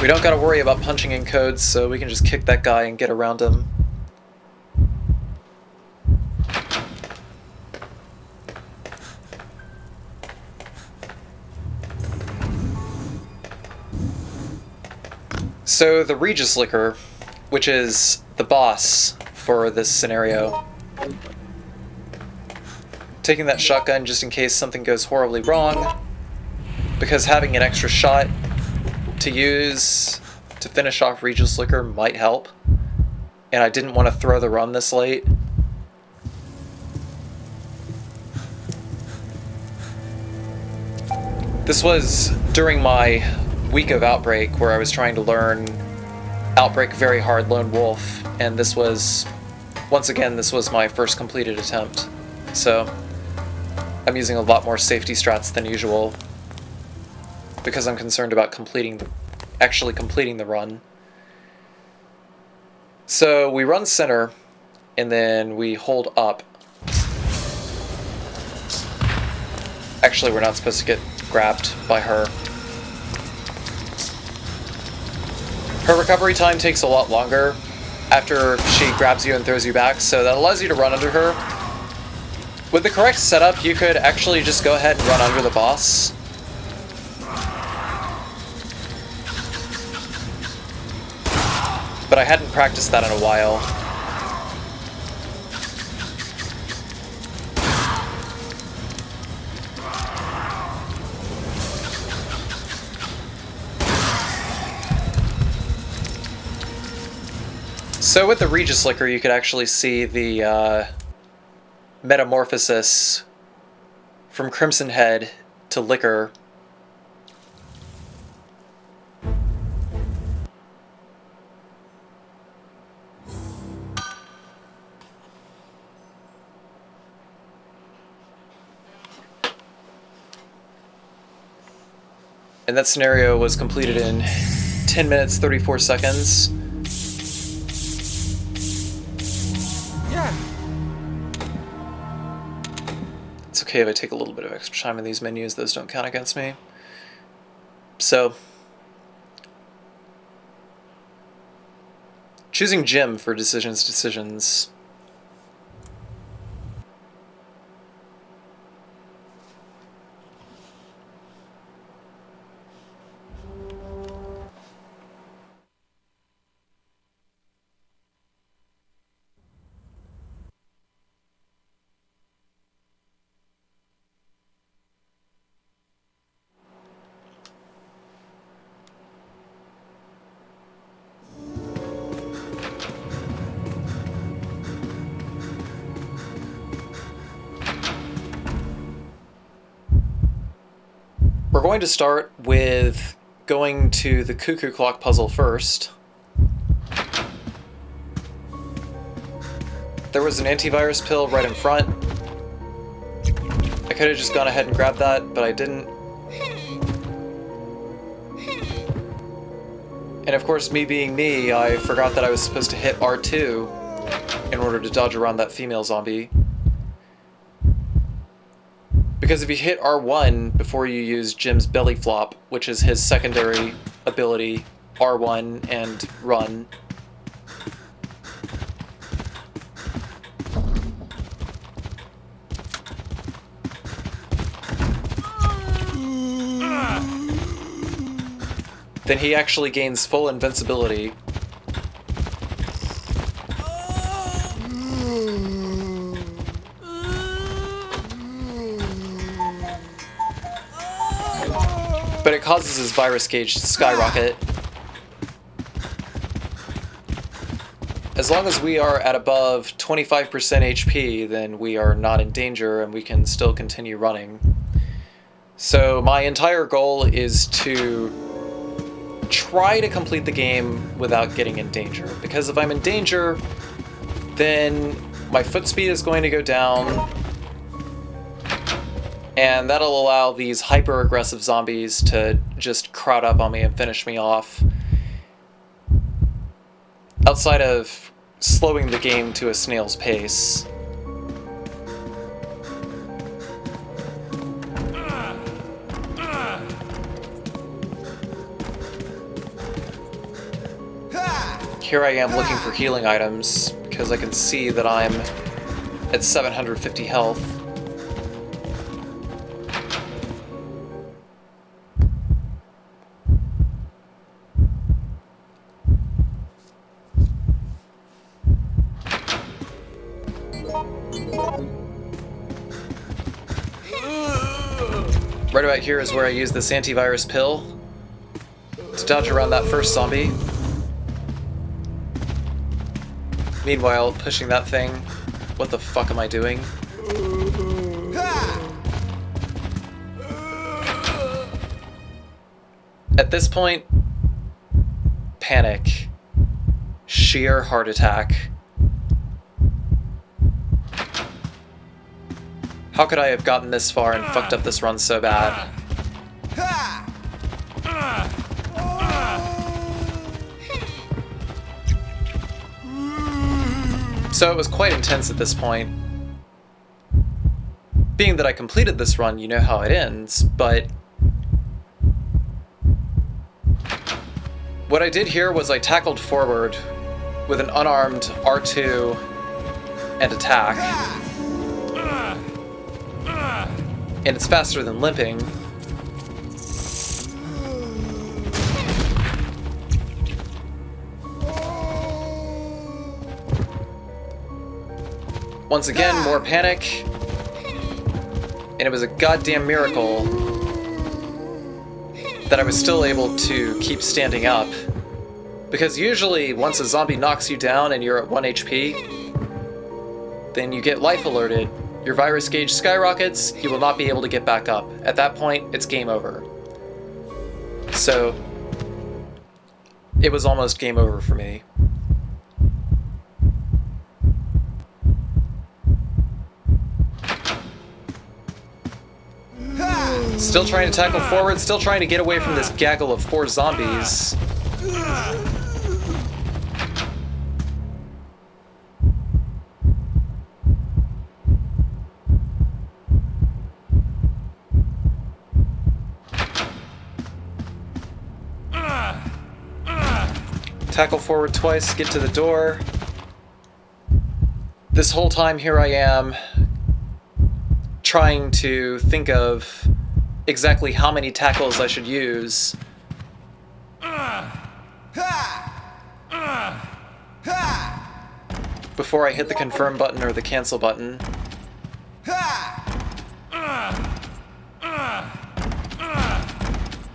We don't gotta worry about punching in codes, so we can just kick that guy and get around him. So the Regis Licker, which is the boss for this scenario, taking that shotgun just in case something goes horribly wrong. because having an extra shot to use to finish off Regis Liquor might help, and I didn't want to throw the run this late. This was during my week of Outbreak, where I was trying to learn Outbreak Very Hard Lone Wolf, and this was, once again, this was my first completed attempt. So I'm using a lot more safety strats than usual, because I'm concerned about actually completing the run. So we run center, and then we hold up. Actually, we're not supposed to get grabbed by her. Her recovery time takes a lot longer after she grabs you and throws you back, so that allows you to run under her. With the correct setup, you could actually just go ahead and run under the boss. But I hadn't practiced that in a while. So with the Regis Liquor, you could actually see the metamorphosis from Crimson Head to Liquor. And that scenario was completed in 10 minutes, 34 seconds. It's okay if I take a little bit of extra time in these menus, those don't count against me. So, choosing Jim for decisions. We're going to start with going to the Cuckoo Clock puzzle first. There was an antivirus pill right in front. I could have just gone ahead and grabbed that, but I didn't. And of course, me being me, I forgot that I was supposed to hit R2 in order to dodge around that female zombie. Because if you hit R1 before you use Jim's belly flop, which is his secondary ability, R1 and run, then he actually gains full invincibility. But it causes his virus gauge to skyrocket. As long as we are at above 25% HP, then we are not in danger and we can still continue running. So my entire goal is to try to complete the game without getting in danger. Because if I'm in danger, then my foot speed is going to go down, and that'll allow these hyper-aggressive zombies to just crowd up on me and finish me off. Outside of slowing the game to a snail's pace. Here I am looking for healing items, because I can see that I'm at 750 health. Right about here is where I use this antivirus pill to dodge around that first zombie. Meanwhile, pushing that thing. What the fuck am I doing? At this point, panic. Sheer heart attack. How could I have gotten this far and fucked up this run so bad? So it was quite intense at this point. Being that I completed this run, you know how it ends, but what I did here was I tackled forward with an unarmed R2 and attack. And it's faster than limping. Once again, more panic. And it was a goddamn miracle that I was still able to keep standing up. Because usually, once a zombie knocks you down and you're at 1 HP, then you get life alerted. Your virus gauge skyrockets, you will not be able to get back up. At that point, it's game over. So, it was almost game over for me. Still trying to tackle forward, still trying to get away from this gaggle of 4 zombies. Tackle forward twice, get to the door. This whole time here I am, trying to think of exactly how many tackles I should use. Before I hit the confirm button or the cancel button.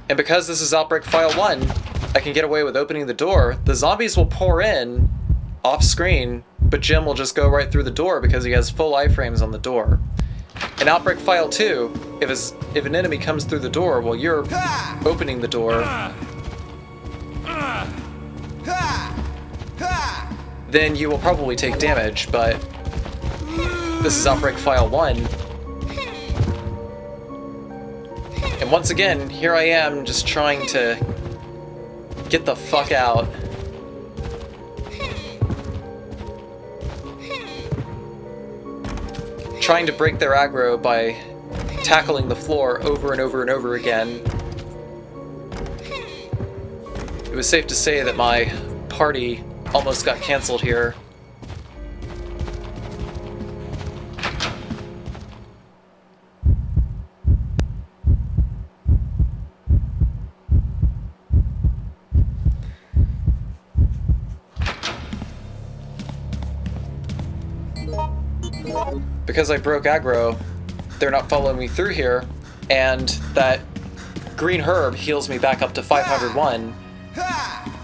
And because this is Outbreak File 1, I can get away with opening the door. The zombies will pour in off screen, but Jim will just go right through the door because he has full iframes on the door. In Outbreak File 2, if an enemy comes through the door while you're opening the door, then you will probably take damage, but this is Outbreak File 1. And once again, here I am just trying to get the fuck out. Trying to break their aggro by tackling the floor over and over and over again. It was safe to say that my party almost got canceled here. Because I broke aggro, they're not following me through here, and that green herb heals me back up to 501,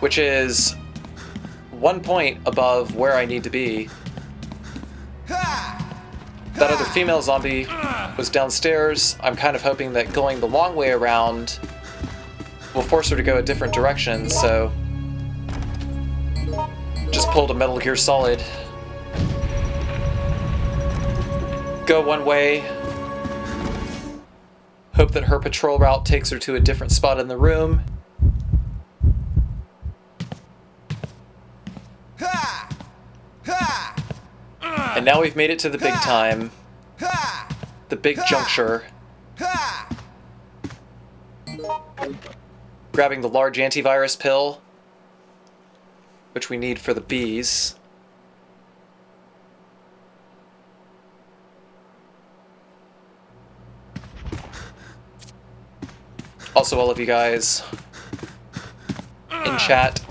which is 1 point above where I need to be. That other female zombie was downstairs. I'm kind of hoping that going the long way around will force her to go a different direction, so just pulled a Metal Gear Solid. Go one way, hope that her patrol route takes her to a different spot in the room. And now we've made it to the big time. The big juncture. Grabbing the large antivirus pill, which we need for the bees. Also, all of you guys in chat,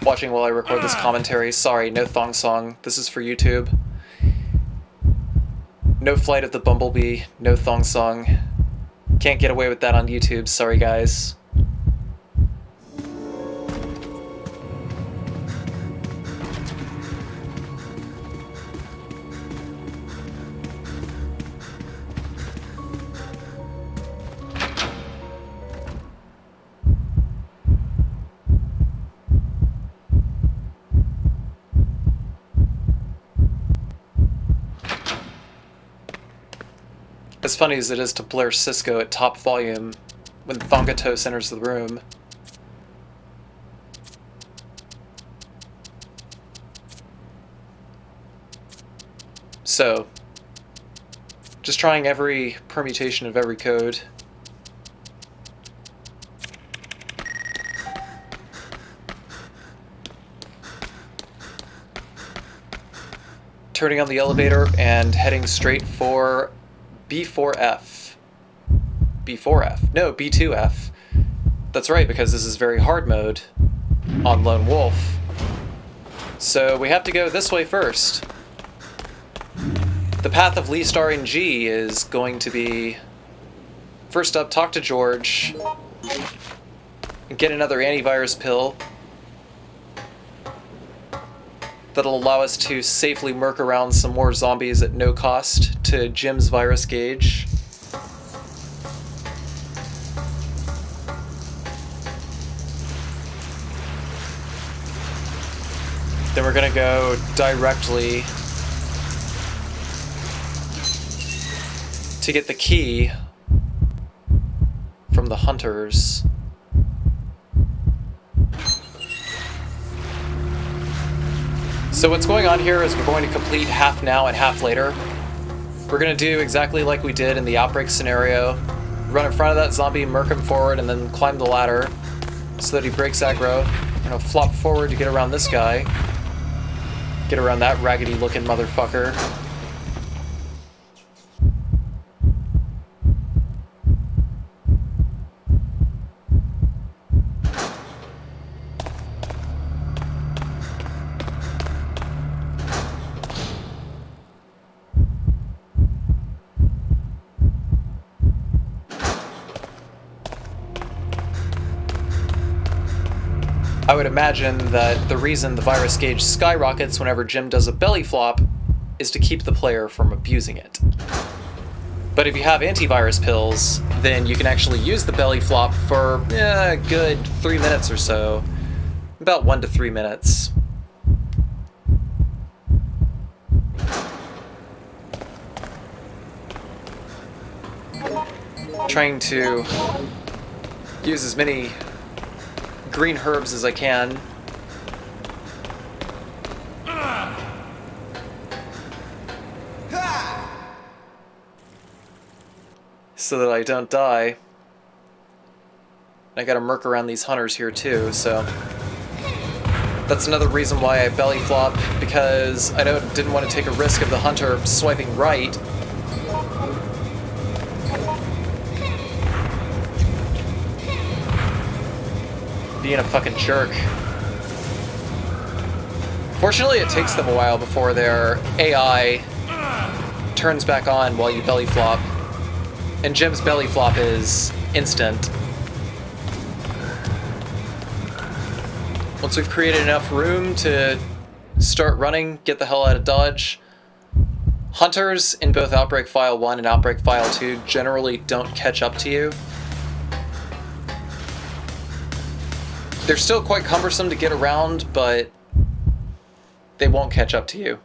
watching while I record this commentary. Sorry, no thong song. This is for YouTube. No Flight of the Bumblebee, no thong song. Can't get away with that on YouTube, sorry guys. As funny as it is to blare Cisco at top volume when Thongatos enters the room. So, just trying every permutation of every code. Turning on the elevator and heading straight for B4F. B4F? No, B2F. That's right, because this is very hard mode on Lone Wolf. So we have to go this way first. The path of least RNG is going to be... First up, talk to George. Get another antivirus pill. That'll allow us to safely murk around some more zombies at no cost to Jim's virus gauge. Then we're gonna go directly to get the key from the hunters. So what's going on here is we're going to complete half now and half later. We're going to do exactly like we did in the Outbreak scenario. Run in front of that zombie, murk him forward, and then climb the ladder so that he breaks aggro. We're going to flop forward to get around this guy. Get around that raggedy looking motherfucker. I would imagine that the reason the virus gauge skyrockets whenever Jim does a belly flop is to keep the player from abusing it. But if you have antivirus pills, then you can actually use the belly flop for a good 3 minutes or so. About 1 to 3 minutes. Trying to use as many green herbs as I can. So that I don't die. I gotta murk around these hunters here too, so that's another reason why I belly flop, because I didn't want to take a risk of the hunter swiping right. Being a fucking jerk. Fortunately, it takes them a while before their AI turns back on while you belly flop. And Jim's belly flop is instant. Once we've created enough room to start running, get the hell out of Dodge. Hunters in both Outbreak File 1 and Outbreak File 2 generally don't catch up to you. They're still quite cumbersome to get around, but they won't catch up to you.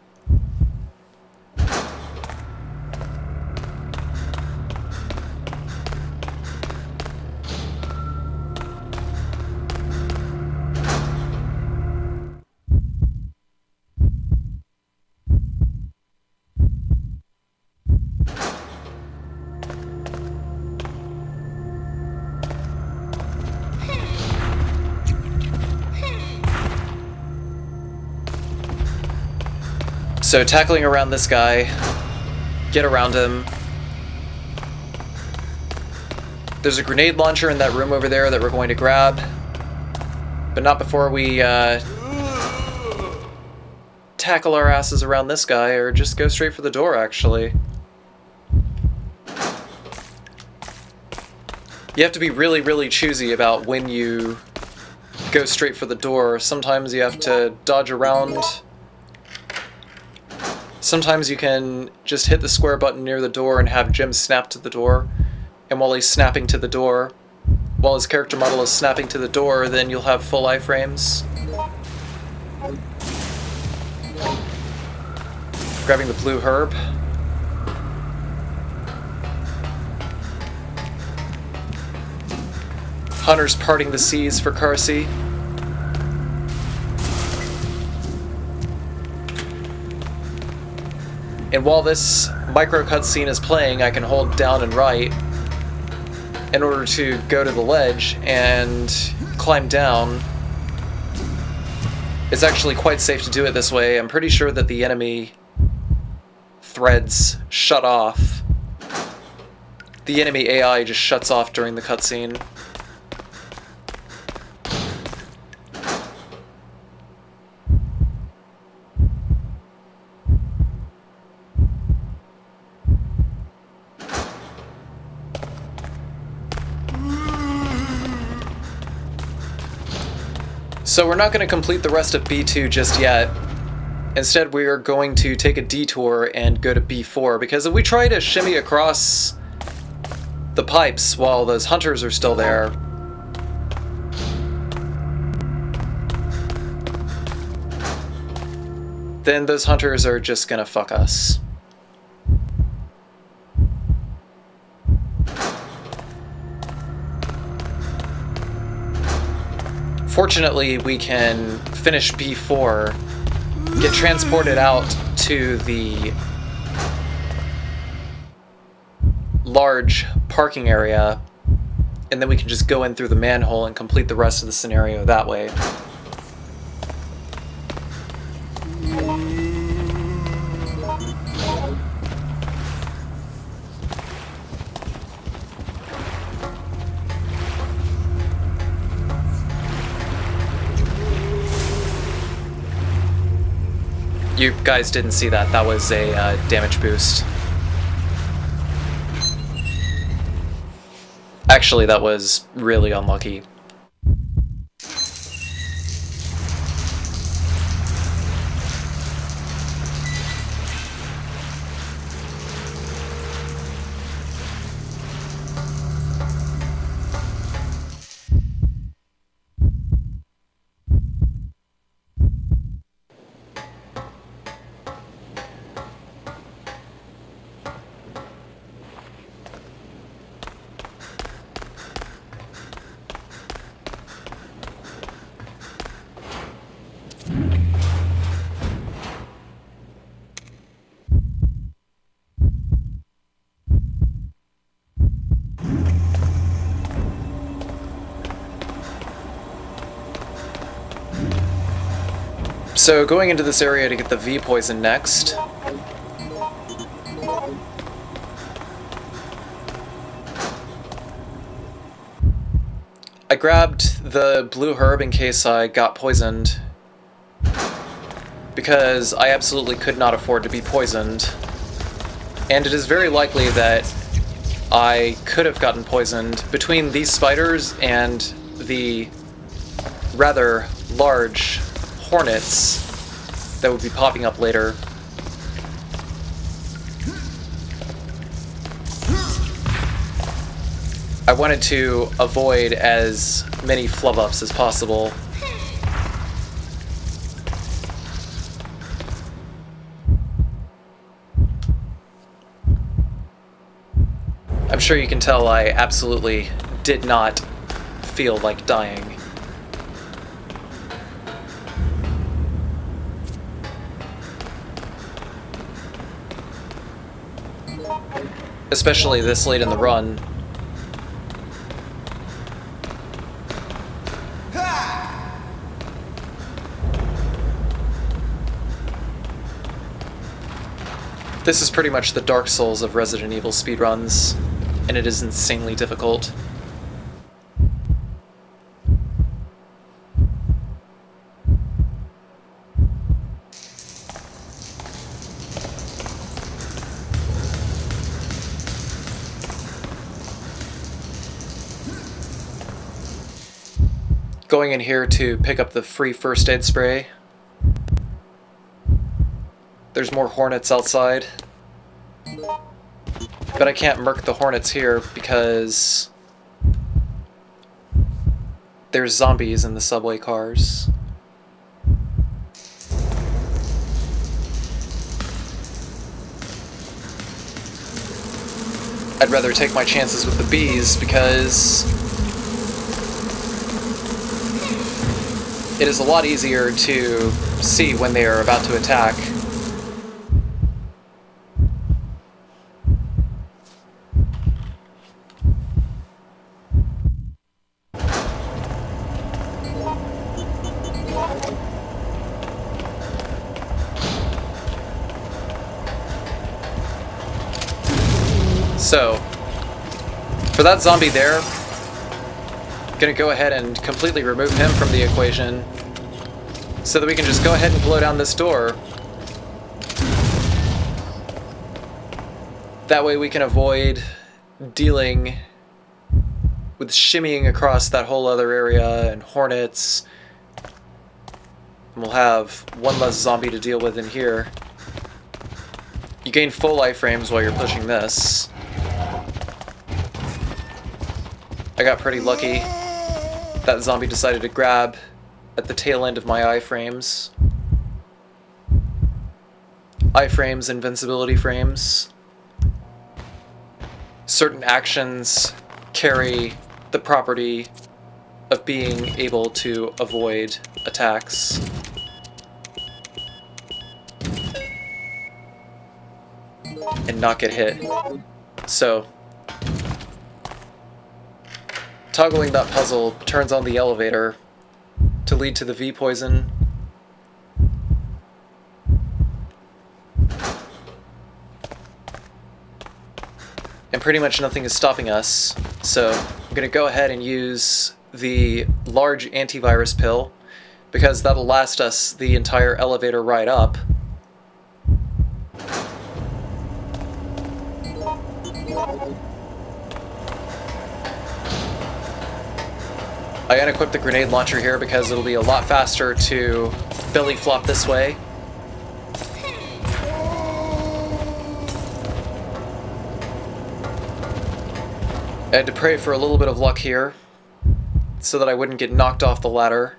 So tackling around this guy, get around him. There's a grenade launcher in that room over there that we're going to grab, but not before we tackle our asses around this guy, or just go straight for the door, actually. You have to be really, really choosy about when you go straight for the door. Sometimes you have to dodge around. Sometimes you can just hit the square button near the door and have Jim snap to the door. And while he's snapping to the door, while his character model is snapping to the door, then you'll have full iframes. Grabbing the blue herb. Hunter's parting the seas for Carcy. And while this micro cutscene is playing, I can hold down and right in order to go to the ledge and climb down. It's actually quite safe to do it this way. I'm pretty sure that the enemy threads shut off. The enemy AI just shuts off during the cutscene. So we're not going to complete the rest of B2 just yet. Instead, we are going to take a detour and go to B4, because if we try to shimmy across the pipes while those hunters are still there, then those hunters are just going to fuck us. Fortunately, we can finish B4, get transported out to the large parking area, and then we can just go in through the manhole and complete the rest of the scenario that way. You guys didn't see that. That was a damage boost. Actually, that was really unlucky. So going into this area to get the V poison next. I grabbed the blue herb in case I got poisoned, because I absolutely could not afford to be poisoned. And it is very likely that I could have gotten poisoned between these spiders and the rather large hornets that would be popping up later. I wanted to avoid as many flub-ups as possible. I'm sure you can tell I absolutely did not feel like dying. Especially this late in the run. This is pretty much the Dark Souls of Resident Evil speedruns, and it is insanely difficult. going in here to pick up the free first aid spray. There's more hornets outside. But I can't murk the hornets here because there's zombies in the subway cars. I'd rather take my chances with the bees because it is a lot easier to see when they are about to attack. So, for that zombie there, I'm gonna go ahead and completely remove him from the equation so that we can just go ahead and blow down this door. That way we can avoid dealing with shimmying across that whole other area and hornets. And we'll have one less zombie to deal with in here. You gain full iframes while you're pushing this. I got pretty lucky. That zombie decided to grab at the tail end of my iframes. Iframes, invincibility frames. Certain actions carry the property of being able to avoid attacks. And not get hit. So, toggling that puzzle turns on the elevator to lead to the V poison. And pretty much nothing is stopping us, so I'm going to go ahead and use the large antivirus pill, because that'll last us the entire elevator ride up. I unequip the grenade launcher here because it'll be a lot faster to belly flop this way. I had to pray for a little bit of luck here so that I wouldn't get knocked off the ladder.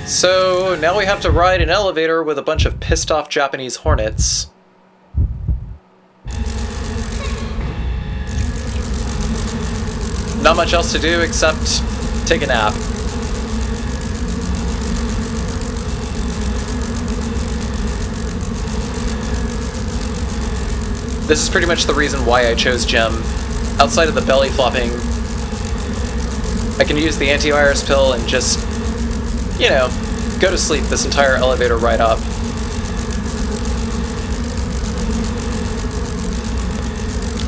So now we have to ride an elevator with a bunch of pissed off Japanese hornets. Not much else to do except take a nap. This is pretty much the reason why I chose Gem. Outside of the belly flopping, I can use the antivirus pill and just, you know, go to sleep this entire elevator ride up.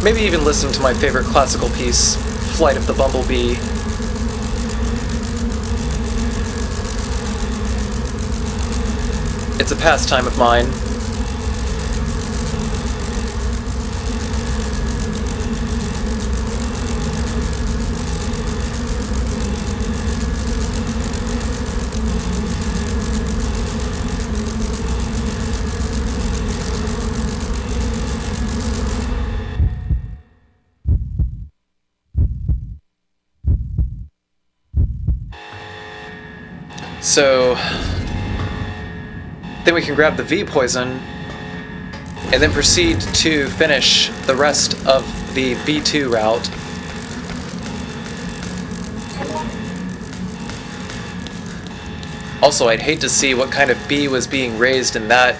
Maybe even listen to my favorite classical piece, Flight of the Bumblebee. It's a pastime of mine. So then we can grab the V poison and then proceed to finish the rest of the B2 route. Also, I'd hate to see what kind of bee was being raised in that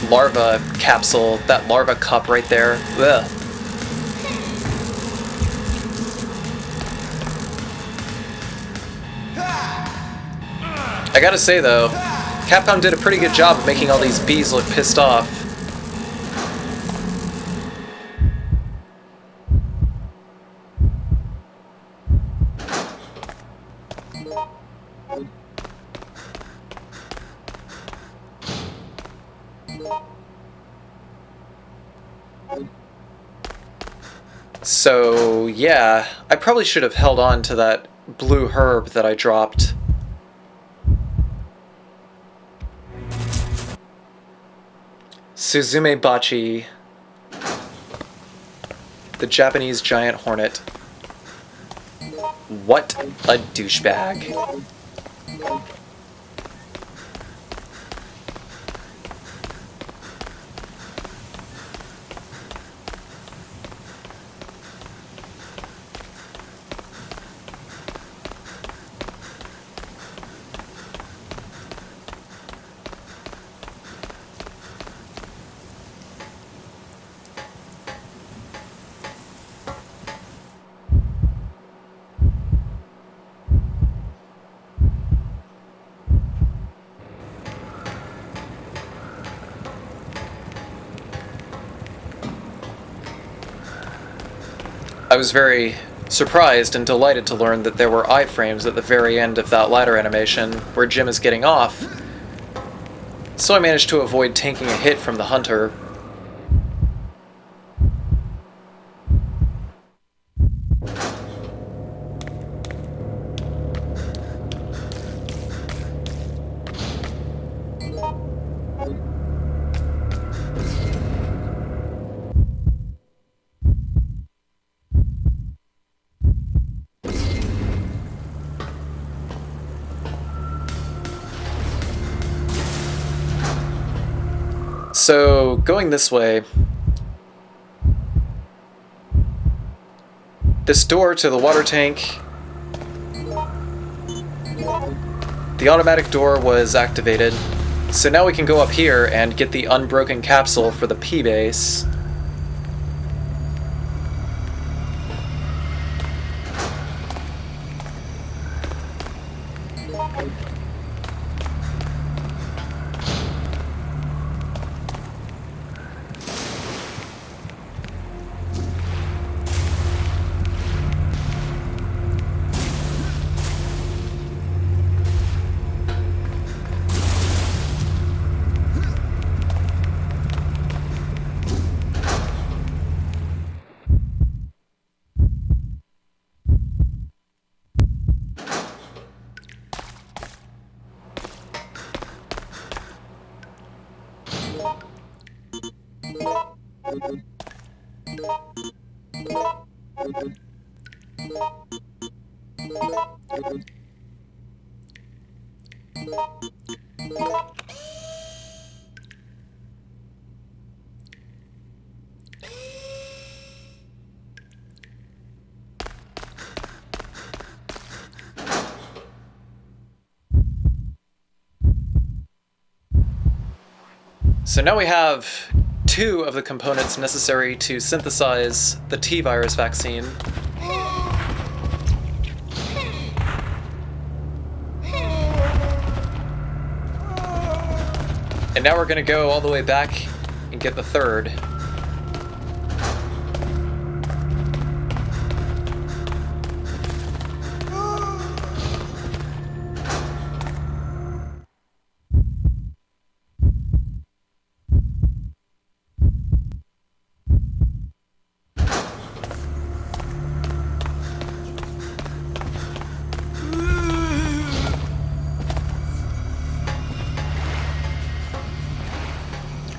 larva capsule, that larva cup right there. Ugh. I gotta say though, Capcom did a pretty good job of making all these bees look pissed off. So, yeah, I probably should have held on to that blue herb that I dropped. Suzume Bachi, the Japanese giant hornet. What a douchebag. I was very surprised and delighted to learn that there were iframes at the very end of that ladder animation, where Jim is getting off, so I managed to avoid tanking a hit from the hunter. So, going this way, this door to the water tank, the automatic door was activated, so now we can go up here and get the unbroken capsule for the P-base. So now we have 2 of the components necessary to synthesize the T-virus vaccine. And now we're going to go all the way back and get the 3rd.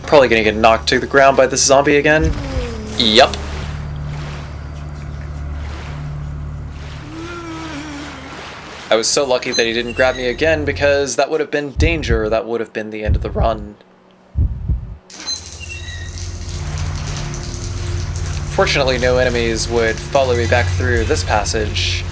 Probably gonna get knocked to the ground by this zombie again. Yup. I was so lucky that he didn't grab me again, because that would have been danger. That would have been the end of the run. Fortunately, no enemies would follow me back through this passage.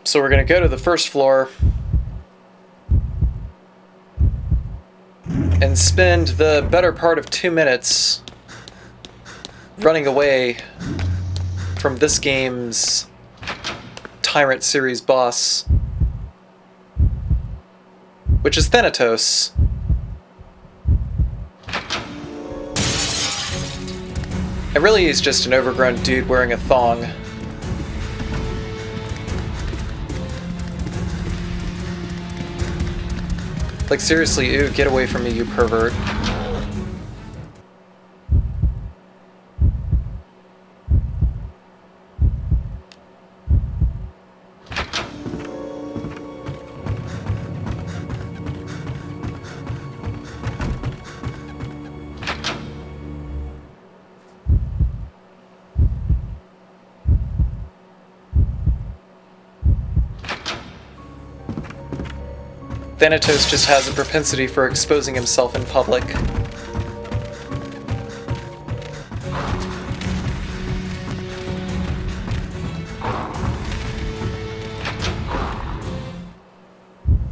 So we're going to go to the first floor and spend the better part of 2 minutes running away from this game's Tyrant series boss, which is Thanatos. And really he's just an overgrown dude wearing a thong. Like, seriously, ew, get away from me, you pervert. Thanatos just has a propensity for exposing himself in public.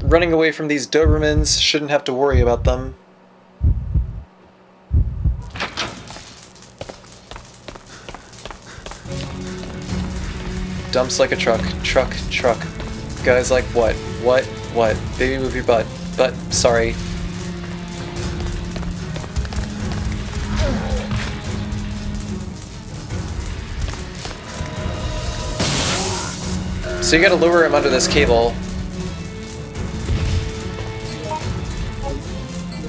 Running away from these Dobermans, shouldn't have to worry about them. Dumps like a truck, truck, truck. Guys like what? What? Baby, move your butt. But, sorry. So you gotta lure him under this cable.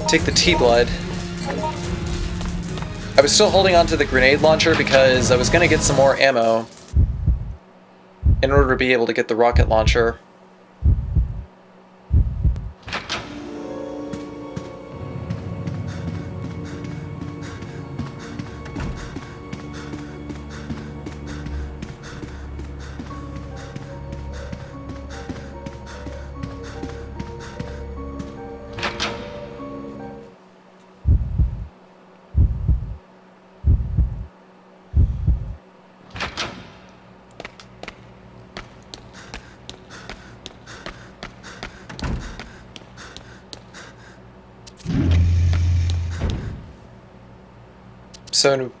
Take the T-blood. I was still holding on to the grenade launcher because I was gonna get some more ammo in order to be able to get the rocket launcher. So,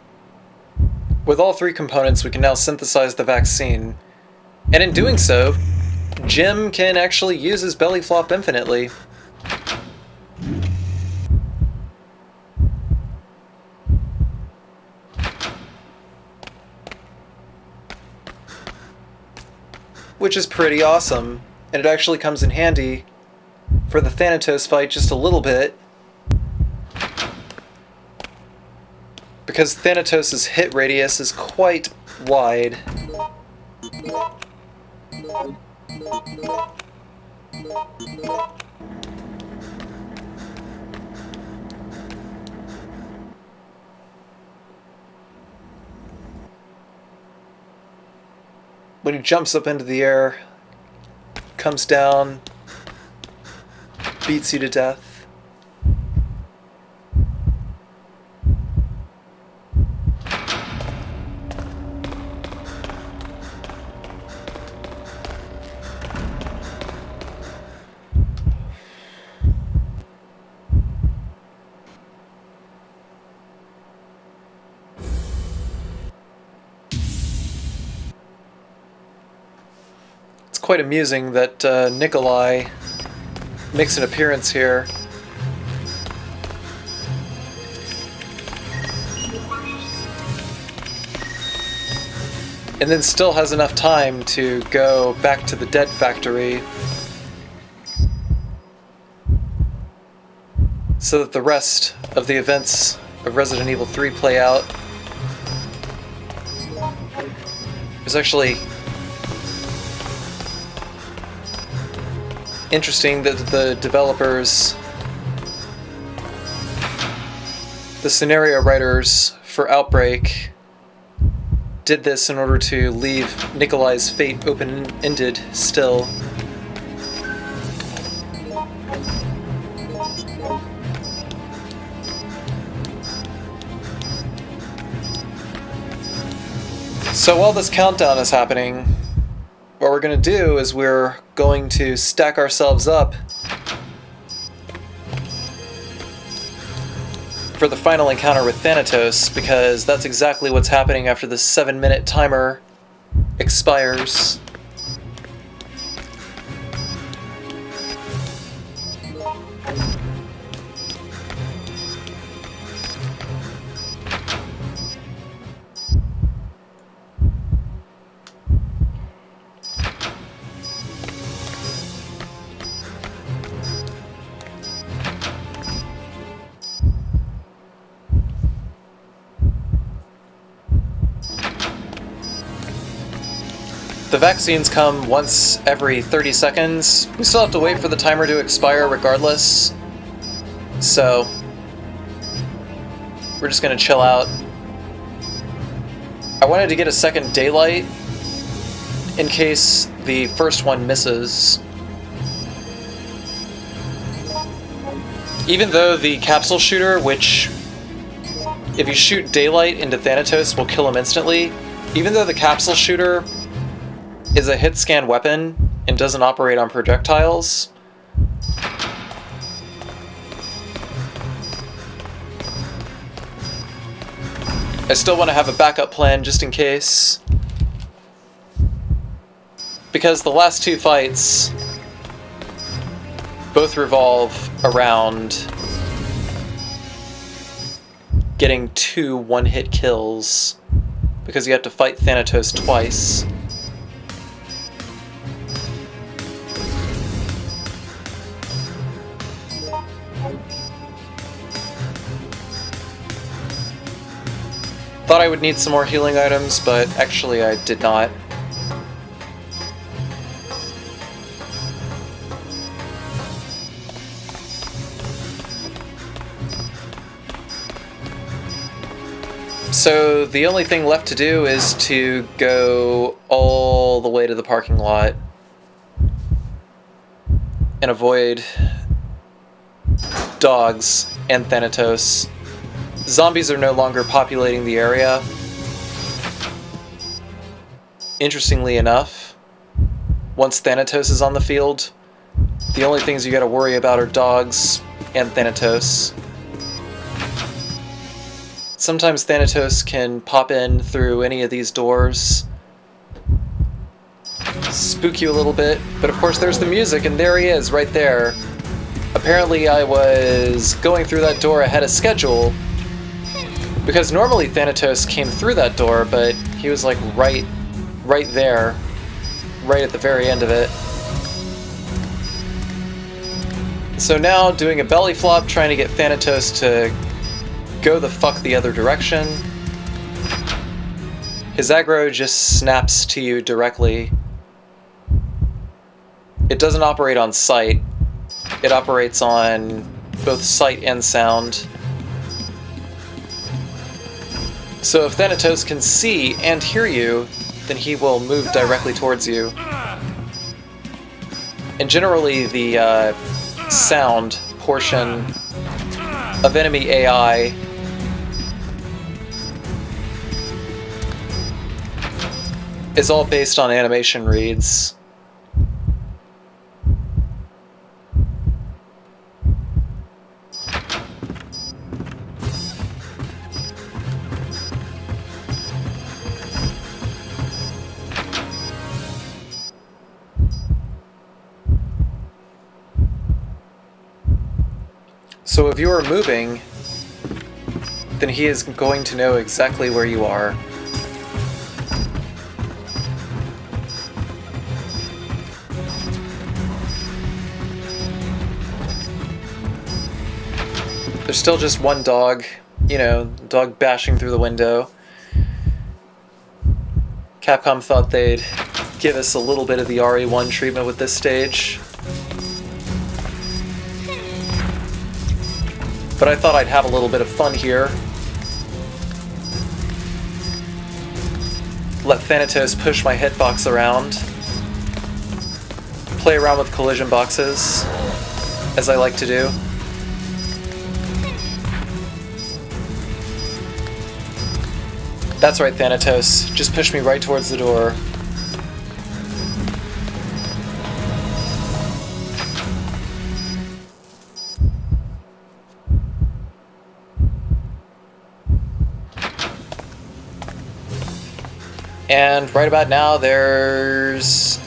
with all three components, we can now synthesize the vaccine. And in doing so, Jim can actually use his belly flop infinitely. Which is pretty awesome, and it actually comes in handy for the Thanatos fight just a little bit. Because Thanatos' hit radius is quite wide. When he jumps up into the air, comes down, beats you to death. Quite amusing that Nikolai makes an appearance here. And then still has enough time to go back to the Dead Factory so that the rest of the events of Resident Evil 3 play out. There's actually interesting that the developers, the scenario writers for Outbreak, did this in order to leave Nikolai's fate open-ended still. So while this countdown is happening, what we're going to do is we're going to stack ourselves up for the final encounter with Thanatos, because that's exactly what's happening after the 7-minute timer expires. The vaccines come once every 30 seconds. We still have to wait for the timer to expire regardless. So, we're just gonna chill out. I wanted to get a second daylight in case the first one misses. Even though the capsule shooter, which if you shoot daylight into Thanatos will kill him instantly, even though the capsule shooter is a hit scan weapon and doesn't operate on projectiles, I still want to have a backup plan just in case, because the last two fights both revolve around getting 2 one-hit kills, because you have to fight Thanatos twice. Thought I would need some more healing items, but actually I did not. So the only thing left to do is to go all the way to the parking lot and avoid dogs and Thanatos. Zombies are no longer populating the area. Interestingly enough, once Thanatos is on the field, the only things you gotta worry about are dogs and Thanatos. Sometimes Thanatos can pop in through any of these doors, spook you a little bit, but of course there's the music, and there he is, right there. Apparently I was going through that door ahead of schedule, because normally Thanatos came through that door, but he was like right there, right at the very end of it. So now doing a belly flop, trying to get Thanatos to go the fuck the other direction. His aggro just snaps to you directly. It doesn't operate on sight. It operates on both sight and sound. So if Thanatos can see and hear you, then he will move directly towards you. And generally the sound portion of enemy AI is all based on animation reads. So if you are moving, then he is going to know exactly where you are. There's still just one dog, dog bashing through the window. Capcom thought they'd give us a little bit of the RE1 treatment with this stage. But I thought I'd have a little bit of fun here. Let Thanatos push my hitbox around. Play around with collision boxes, as I like to do. That's right, Thanatos. Just push me right towards the door. And right about now, there's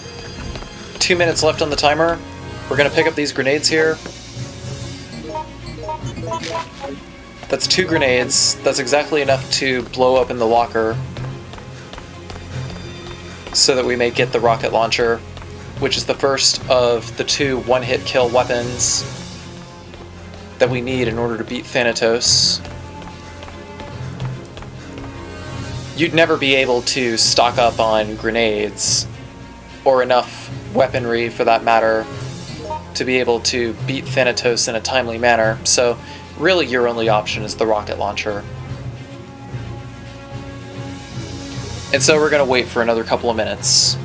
2 minutes left on the timer. We're gonna pick up these grenades here. That's 2 grenades. That's exactly enough to blow up in the locker so that we may get the rocket launcher, which is the first of the 2 one-hit kill weapons that we need in order to beat Thanatos. You'd never be able to stock up on grenades, or enough weaponry for that matter, to be able to beat Thanatos in a timely manner, so really your only option is the rocket launcher. And so we're going to wait for another couple of minutes.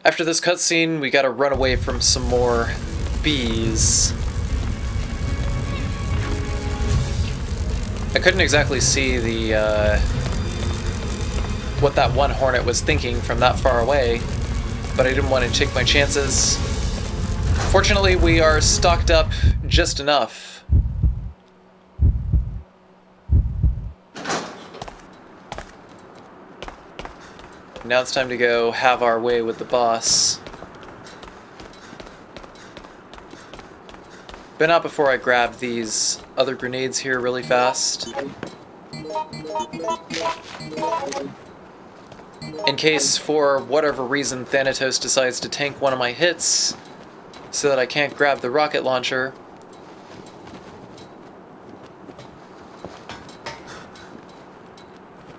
After this cutscene, we gotta run away from some more bees. I couldn't exactly see the what that one hornet was thinking from that far away, but I didn't want to take my chances. Fortunately, we are stocked up just enough. Now it's time to go have our way with the boss. But not before I grab these other grenades here really fast. In case, for whatever reason, Thanatos decides to tank one of my hits so that I can't grab the rocket launcher.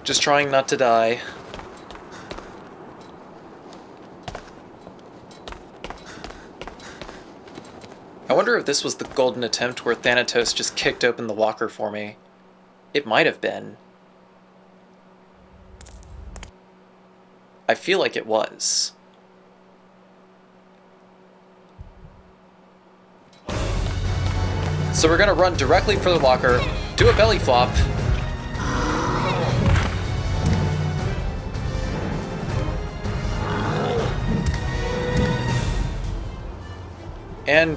Just trying not to die. I wonder if this was the golden attempt where Thanatos just kicked open the locker for me. It might have been. I feel like it was. So we're gonna run directly for the locker, do a belly flop, and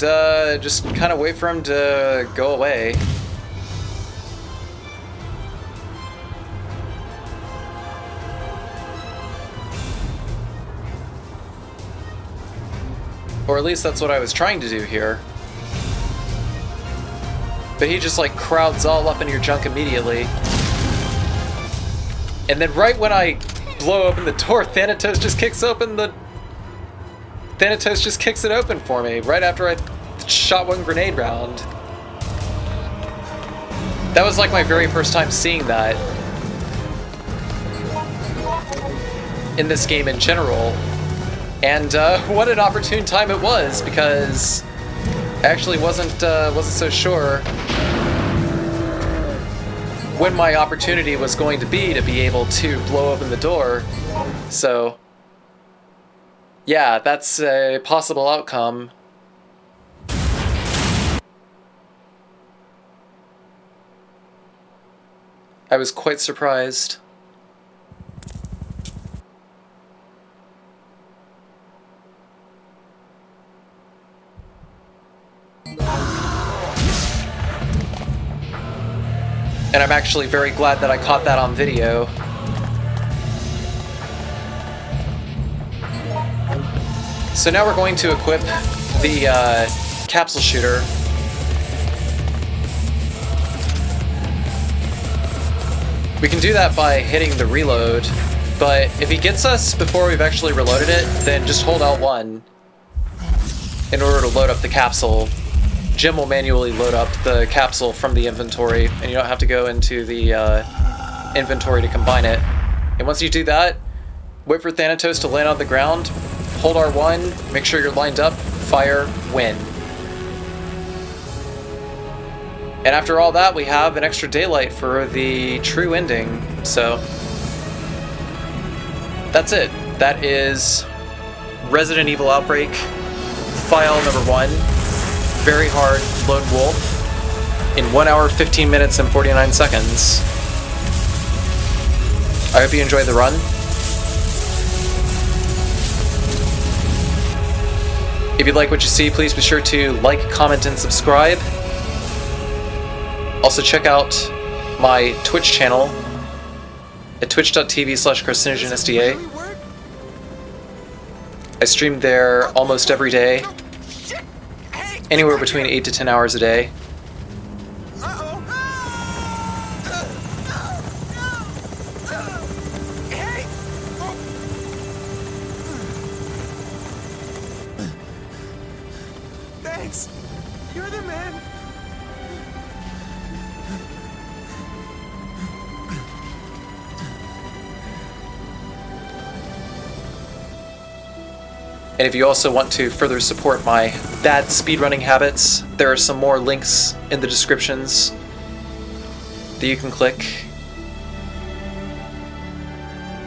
just kind of wait for him to go away. Or at least that's what I was trying to do here. But he just like crowds all up in your junk immediately. And then right when I blow open the door, Thanatos just kicks it open for me, right after I shot one grenade round. That was like my very first time seeing that in this game in general. And what an opportune time it was, because I actually wasn't so sure when my opportunity was going to be able to blow open the door. So Yeah, that's a possible outcome. I was quite surprised. And I'm actually very glad that I caught that on video. So now we're going to equip the capsule shooter. We can do that by hitting the reload, but if he gets us before we've actually reloaded it, then just hold L1 in order to load up the capsule. Jim will manually load up the capsule from the inventory, and you don't have to go into the inventory to combine it. And once you do that, wait for Thanatos to land on the ground, hold R1, make sure you're lined up, fire, win. And after all that, we have an extra daylight for the true ending, so that's it. That is Resident Evil Outbreak, file number 1, very hard lone wolf, in 1 hour, 15 minutes, and 49 seconds. I hope you enjoyed the run. If you like what you see, please be sure to like, comment, and subscribe. Also check out my Twitch channel at twitch.tv/CarcinogenSDA. I stream there almost every day, anywhere between 8 to 10 hours a day. Thanks. You're the man. And if you also want to further support my bad speedrunning habits, there are some more links in the descriptions that you can click.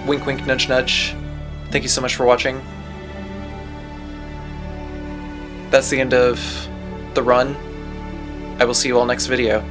Wink wink, nudge nudge. Thank you so much for watching. That's the end of the run. I will see you all next video.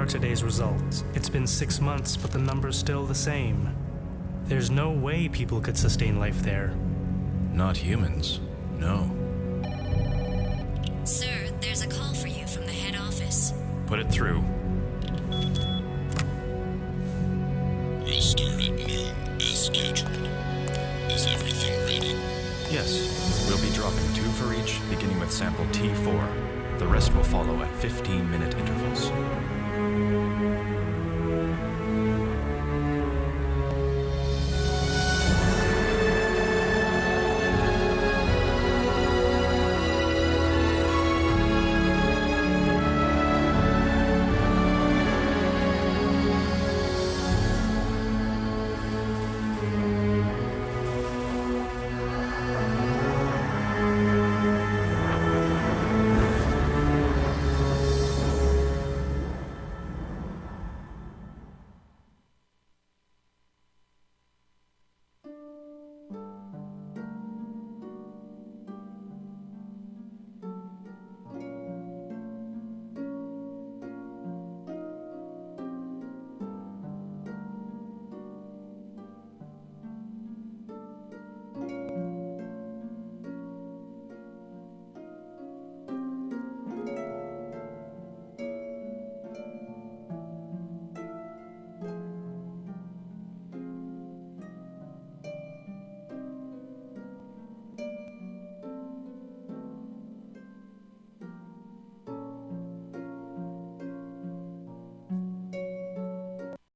are today's results. It's been 6 months, but the number's still the same. There's no way people could sustain life there. Not humans, no. Sir, there's a call for you from the head office. Put it through. We'll start at noon, as scheduled. Is everything ready? Yes, we'll be dropping 2 for each, beginning with sample T4. The rest will follow at 15-minute intervals.